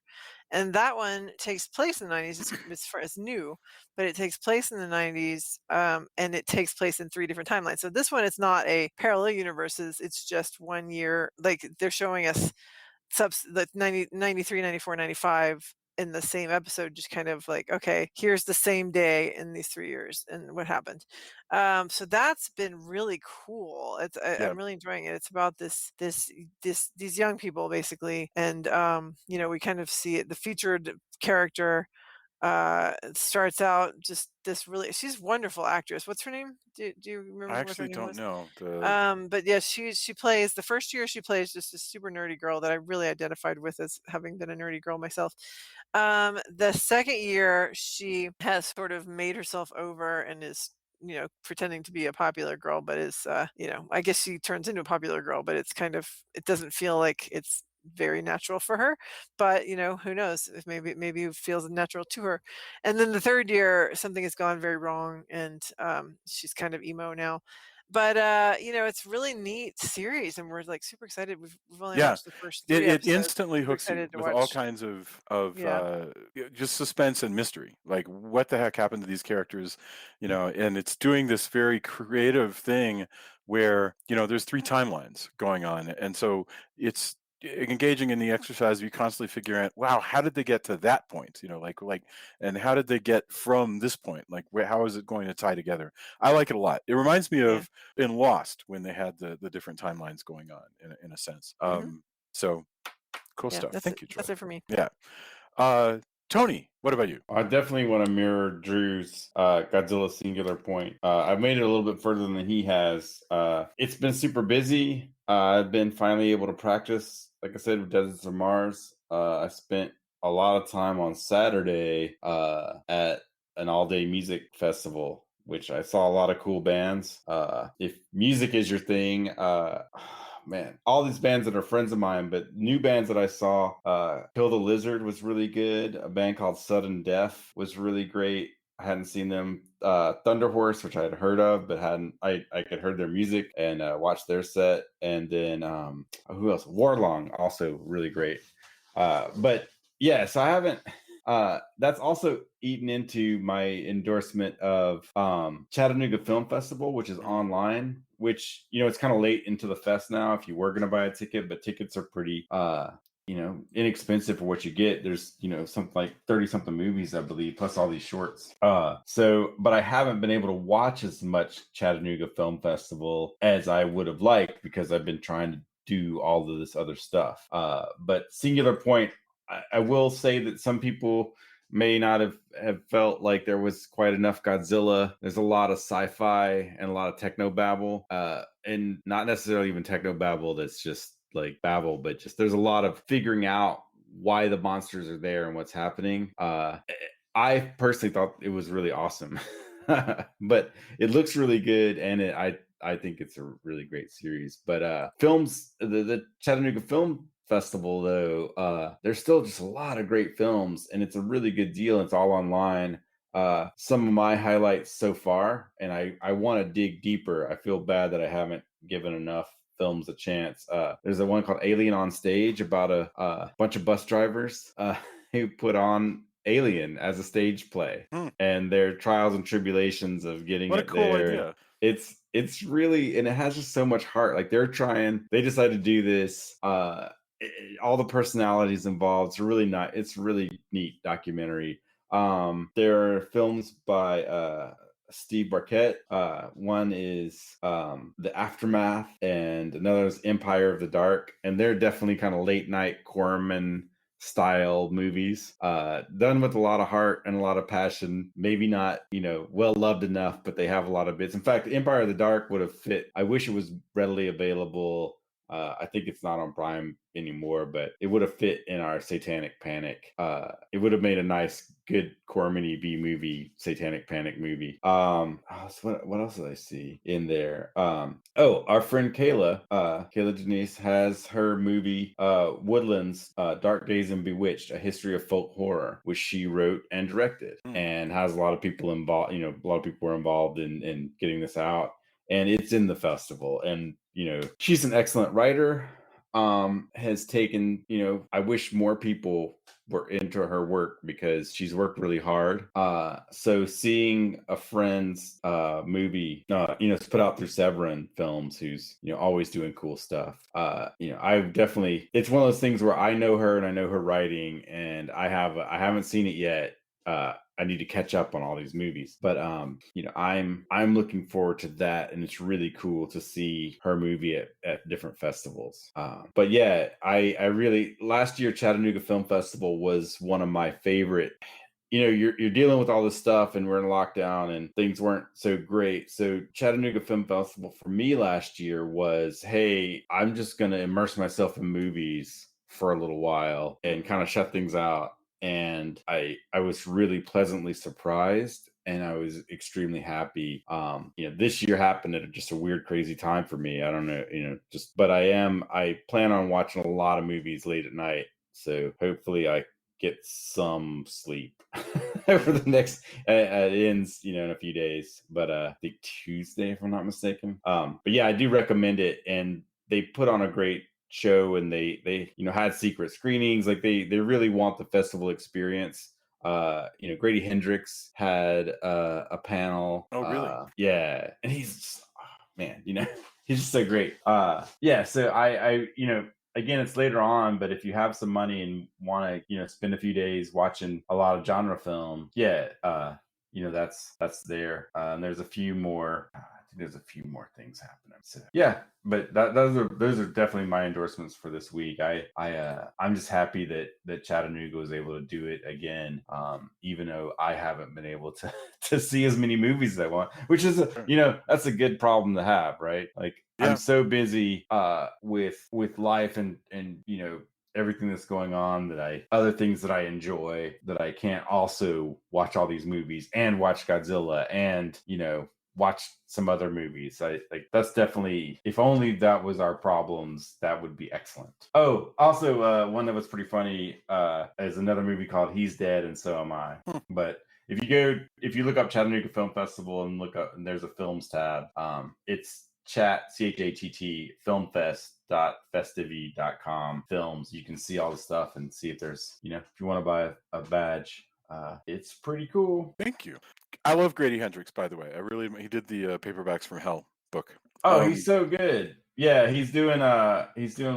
and that one takes place in the 90s. It's new, but it takes place in the 90s, and it takes place in 3 different timelines. So this one, it's not a parallel universes. It's just 1 year. Like they're showing us the 90, 93, 94, 95 in the same episode, just kind of like, okay, here's the same day in these 3 years and what happened. So that's been really cool. Yeah. I'm really enjoying it. It's about these young people basically, and we kind of see it. The featured character starts out just this really, she's a wonderful actress. What's her name? Do you remember I what her actually name don't was? know. But yeah, she plays the first year, she plays just a super nerdy girl that I really identified with as having been a nerdy girl myself. The second year, she has sort of made herself over and is pretending to be a popular girl, but is I guess she turns into a popular girl, but it's kind of, it doesn't feel like it's very natural for her, but who knows, if maybe it feels natural to her. And then the third year, something has gone very wrong, and she's kind of emo now. But it's really neat series, and we're like super excited. We've only Yeah, watched the first it, 3 it episodes. instantly We're hooks you excited to with all watch. kinds of Yeah. just suspense and mystery. Like, what the heck happened to these characters? And it's doing this very creative thing where there's 3 timelines going on, and so it's engaging in the exercise of you constantly figuring out, wow, how did they get to that point? Like, and how did they get from this point? Like, how is it going to tie together? I like it a lot. It reminds me Yeah. of in Lost when they had the different timelines going on in a sense. So cool Yeah, stuff. that's Thank it. you, Joy. That's it for me. Yeah. Tony, what about you? I definitely want to mirror Drew's Godzilla Singular Point. I've made it a little bit further than he has. It's been super busy. I've been finally able to practice, like I said, with Deserts of Mars. I spent a lot of time on Saturday at an all-day music festival, which I saw a lot of cool bands. If music is your thing, man, all these bands that are friends of mine, but new bands that I saw, Kill the Lizard was really good. A band called Sudden Death was really great. I hadn't seen them. Thunder Horse, which I had heard of, but hadn't. I could heard their music and watch their set. And then who else? Warlong, also really great. But yeah, so I haven't. That's also eaten into my endorsement of Chattanooga Film Festival, which is online, which it's kind of late into the fest now if you were going to buy a ticket, but tickets are pretty inexpensive for what you get. There's something like 30 something movies, I believe, plus all these shorts. But I haven't been able to watch as much Chattanooga Film Festival as I would have liked because I've been trying to do all of this other stuff. But Singular Point, I will say that some people may not have felt like there was quite enough Godzilla. There's a lot of sci-fi and a lot of techno babble, and not necessarily even techno babble that's just like babble, but just there's a lot of figuring out why the monsters are there and what's happening. I personally thought it was really awesome, but it looks really good, and I think it's a really great series. But films, the Chattanooga Film Festival, though, there's still just a lot of great films, and it's a really good deal. It's all online. Some of my highlights so far, and I want to dig deeper. I feel bad that I haven't given enough films a chance. There's a one called Alien on Stage about a bunch of bus drivers who put on Alien as a stage play and their trials and tribulations of getting What a it cool there. idea. It's really, and it has just so much heart. Like they decided to do this. All the personalities involved. It's really neat documentary. There are films by Steve Barquette. One is The Aftermath, and another is Empire of the Dark, and they're definitely kind of late night Corman style movies, done with a lot of heart and a lot of passion. Maybe not well loved enough, but they have a lot of bits. In fact, Empire of the Dark would have fit. I wish it was readily available I think it's not on Prime anymore, but it would have fit in our Satanic Panic. It would have made a nice, good core mini B movie, Satanic Panic movie. So what else did I see in there? Our friend Kayla Denise has her movie Woodlands, Dark Days and Bewitched, A History of Folk Horror, which she wrote and directed, and has a lot of people involved. A lot of people were involved in getting this out, and it's in the festival. And she's an excellent writer. Has taken, I wish more people were into her work because she's worked really hard. So seeing a friend's movie, it's put out through Severin Films, who's always doing cool stuff. I've definitely, it's one of those things where I know her and I know her writing, and I haven't seen it yet. I need to catch up on all these movies, but I'm looking forward to that, and it's really cool to see her movie at different festivals. But yeah, I really, last year Chattanooga Film Festival was one of my favorite. You're dealing with all this stuff, and we're in lockdown, and things weren't so great. So Chattanooga Film Festival for me last year was, hey, I'm just going to immerse myself in movies for a little while and kind of shut things out. And I was really pleasantly surprised, and I was extremely happy. This year happened at just a weird, crazy time for me. I don't know, but I plan on watching a lot of movies late at night. So hopefully I get some sleep over the next, it ends, in a few days, but I think Tuesday, if I'm not mistaken. But yeah, I do recommend it. And they put on a great show, and they had secret screenings. Like they really want the festival experience. Grady Hendrix had a panel. Oh, really? Yeah, and he's he's just so great. So I again, it's later on, but if you have some money and want to spend a few days watching a lot of genre film, that's there. And there's a few more. There's a few more things happening. So yeah, but those are definitely my endorsements for this week. I'm just happy that Chattanooga was able to do it again, even though I haven't been able to see as many movies as I want, which is that's a good problem to have, right? Like I'm so busy with life and everything that's going on, other things that I enjoy, that I can't also watch all these movies and watch Godzilla and watch some other movies. That's definitely, if only that was our problems, that would be excellent. Oh, also one that was pretty funny is another movie called He's Dead and So Am I. But if you look up Chattanooga Film Festival and look up, and there's a films tab, it's CHATT filmfest.festivity.com films. You can see all the stuff and see if there's if you want to buy a badge. It's pretty cool. Thank you. I love Grady Hendrix, by the way. He did the Paperbacks from Hell book. Oh, he's so good. Yeah, he's doing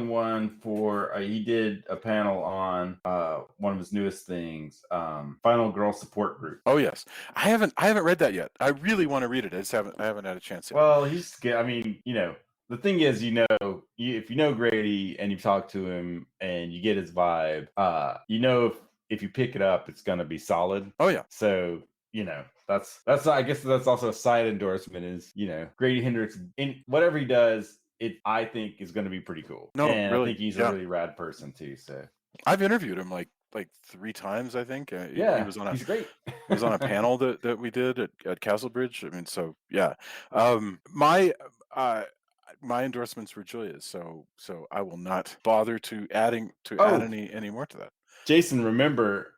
one for he did a panel on one of his newest things, Final Girl Support Group. Oh yes. I haven't read that yet. I really want to read it. I haven't had a chance yet. Well, he's good. I mean, the thing is, if you know Grady and you talk to him and you get his vibe, if you pick it up, it's gonna be solid. Oh yeah. So that's I guess that's also a side endorsement is Grady Hendrix in whatever he does, I think is going to be pretty cool. No, and really, I think he's a really rad person too. So I've interviewed him like 3 times, I think. He's great. He was on a panel that we did at Castlebridge. I mean, so yeah. My endorsements were Julia's, so I will not bother to add any more to that. Jason, remember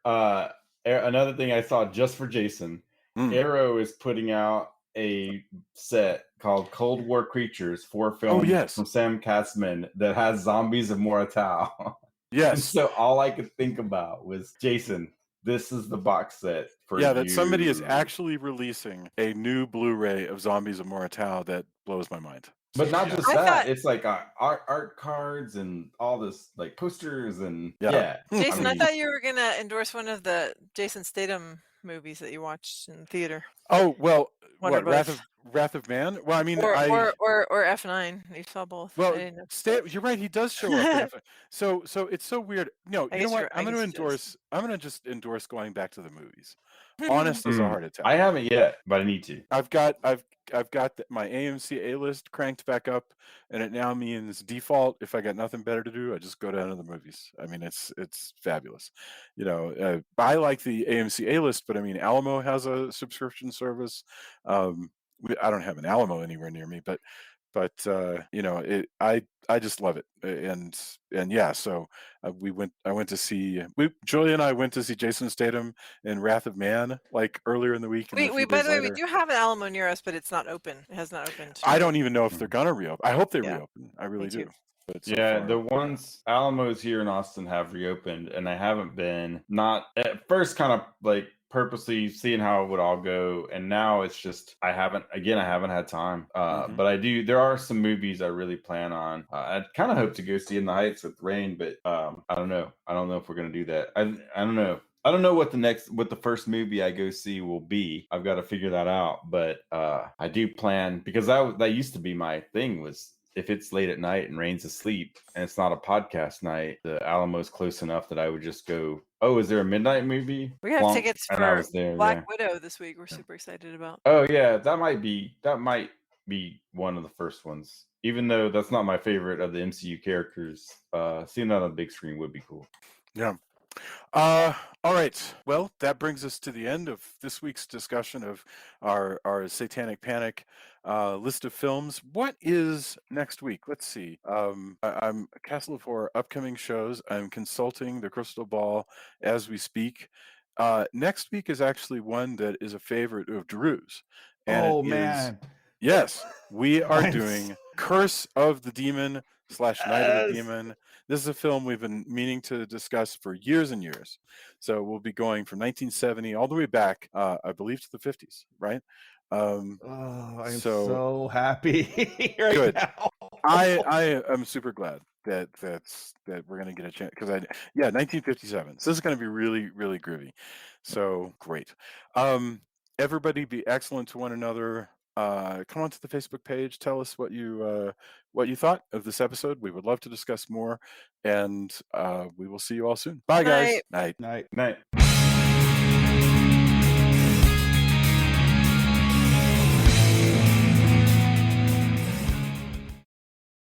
another thing I saw just for Jason. Arrow is putting out a set called Cold War Creatures, 4 films from Sam Katzman that has zombies of Moratau. Yes. And so all I could think about was, Jason, this is the box set for you. That somebody is actually releasing a new Blu-ray of Zombies of Moratau that blows my mind. But not just that, it's like art cards and all this, like posters and Jason, I thought you were gonna endorse one of the Jason Statham movies that you watched in theater. Oh well, Wrath Wrath of Man. Well, I mean, or I or F9. You saw both. I well, didn't know. you're right. He does show up. In so it's so weird. No, I you know guess what? you're- I I'm going to guess he does. endorse. I'm going to just endorse going back to the movies. Honest as a heart attack. I haven't yet, but I need to. I've got my AMC A list cranked back up, and it now means default. If I got nothing better to do, I just go down to the movies. I mean, it's fabulous. You know, I like the AMC A list, but I mean, Alamo has a subscription service. I don't have an Alamo anywhere near me, but you know, I just love it, and yeah. So I went to see Julia and I went to see Jason Statham in Wrath of Man like earlier in the week, and a few We by days the way, we later. do have an Alamo near us, but it's not open. It has not opened. I don't even know if they're gonna reopen. I hope they Yeah. reopen. I really too. do. But so Yeah, far, the ones Alamos here in Austin have reopened, and I haven't been. Not at first, kind of like purposely seeing how it would all go, and now it's just I haven't had time. But I do. There are some movies I really plan on. I kind of hope to go see In the Heights with Rain, but I don't know. I don't know if we're gonna do that. I don't know. I don't know what the first movie I go see will be. I've got to figure that out. But I do plan, because that used to be my thing, was if it's late at night and Rain's asleep and it's not a podcast night, the Alamo's close enough that I would just go, oh, is there a midnight movie? We have Plonk, tickets and I for was there, Black yeah. Widow this week. We're super excited about. Oh yeah, that might be one of the first ones. Even though that's not my favorite of the MCU characters, seeing that on the big screen would be cool. Yeah. All right. Well, that brings us to the end of this week's discussion of our Satanic Panic list of films. What is next week? Let's see. I'm Castle of Horror upcoming shows. I'm consulting the crystal ball as we speak. Next week is actually one that is a favorite of Drew's. And Oh it is, man. yes, we are Nice. doing Curse of the Demon / Night of the Yes. Demon. This is a film we've been meaning to discuss for years and years. So we'll be going from 1970 all the way back, I believe, to the 50s, right? Oh, I'm so so happy right good. now. I am super glad that we're gonna get a chance, because 1957. So this is gonna be really, really groovy. So great. Everybody be excellent to one another. Come onto the Facebook page. Tell us what you thought of this episode. We would love to discuss more, and we will see you all soon. Bye, guys. Night. Night. Night. Night.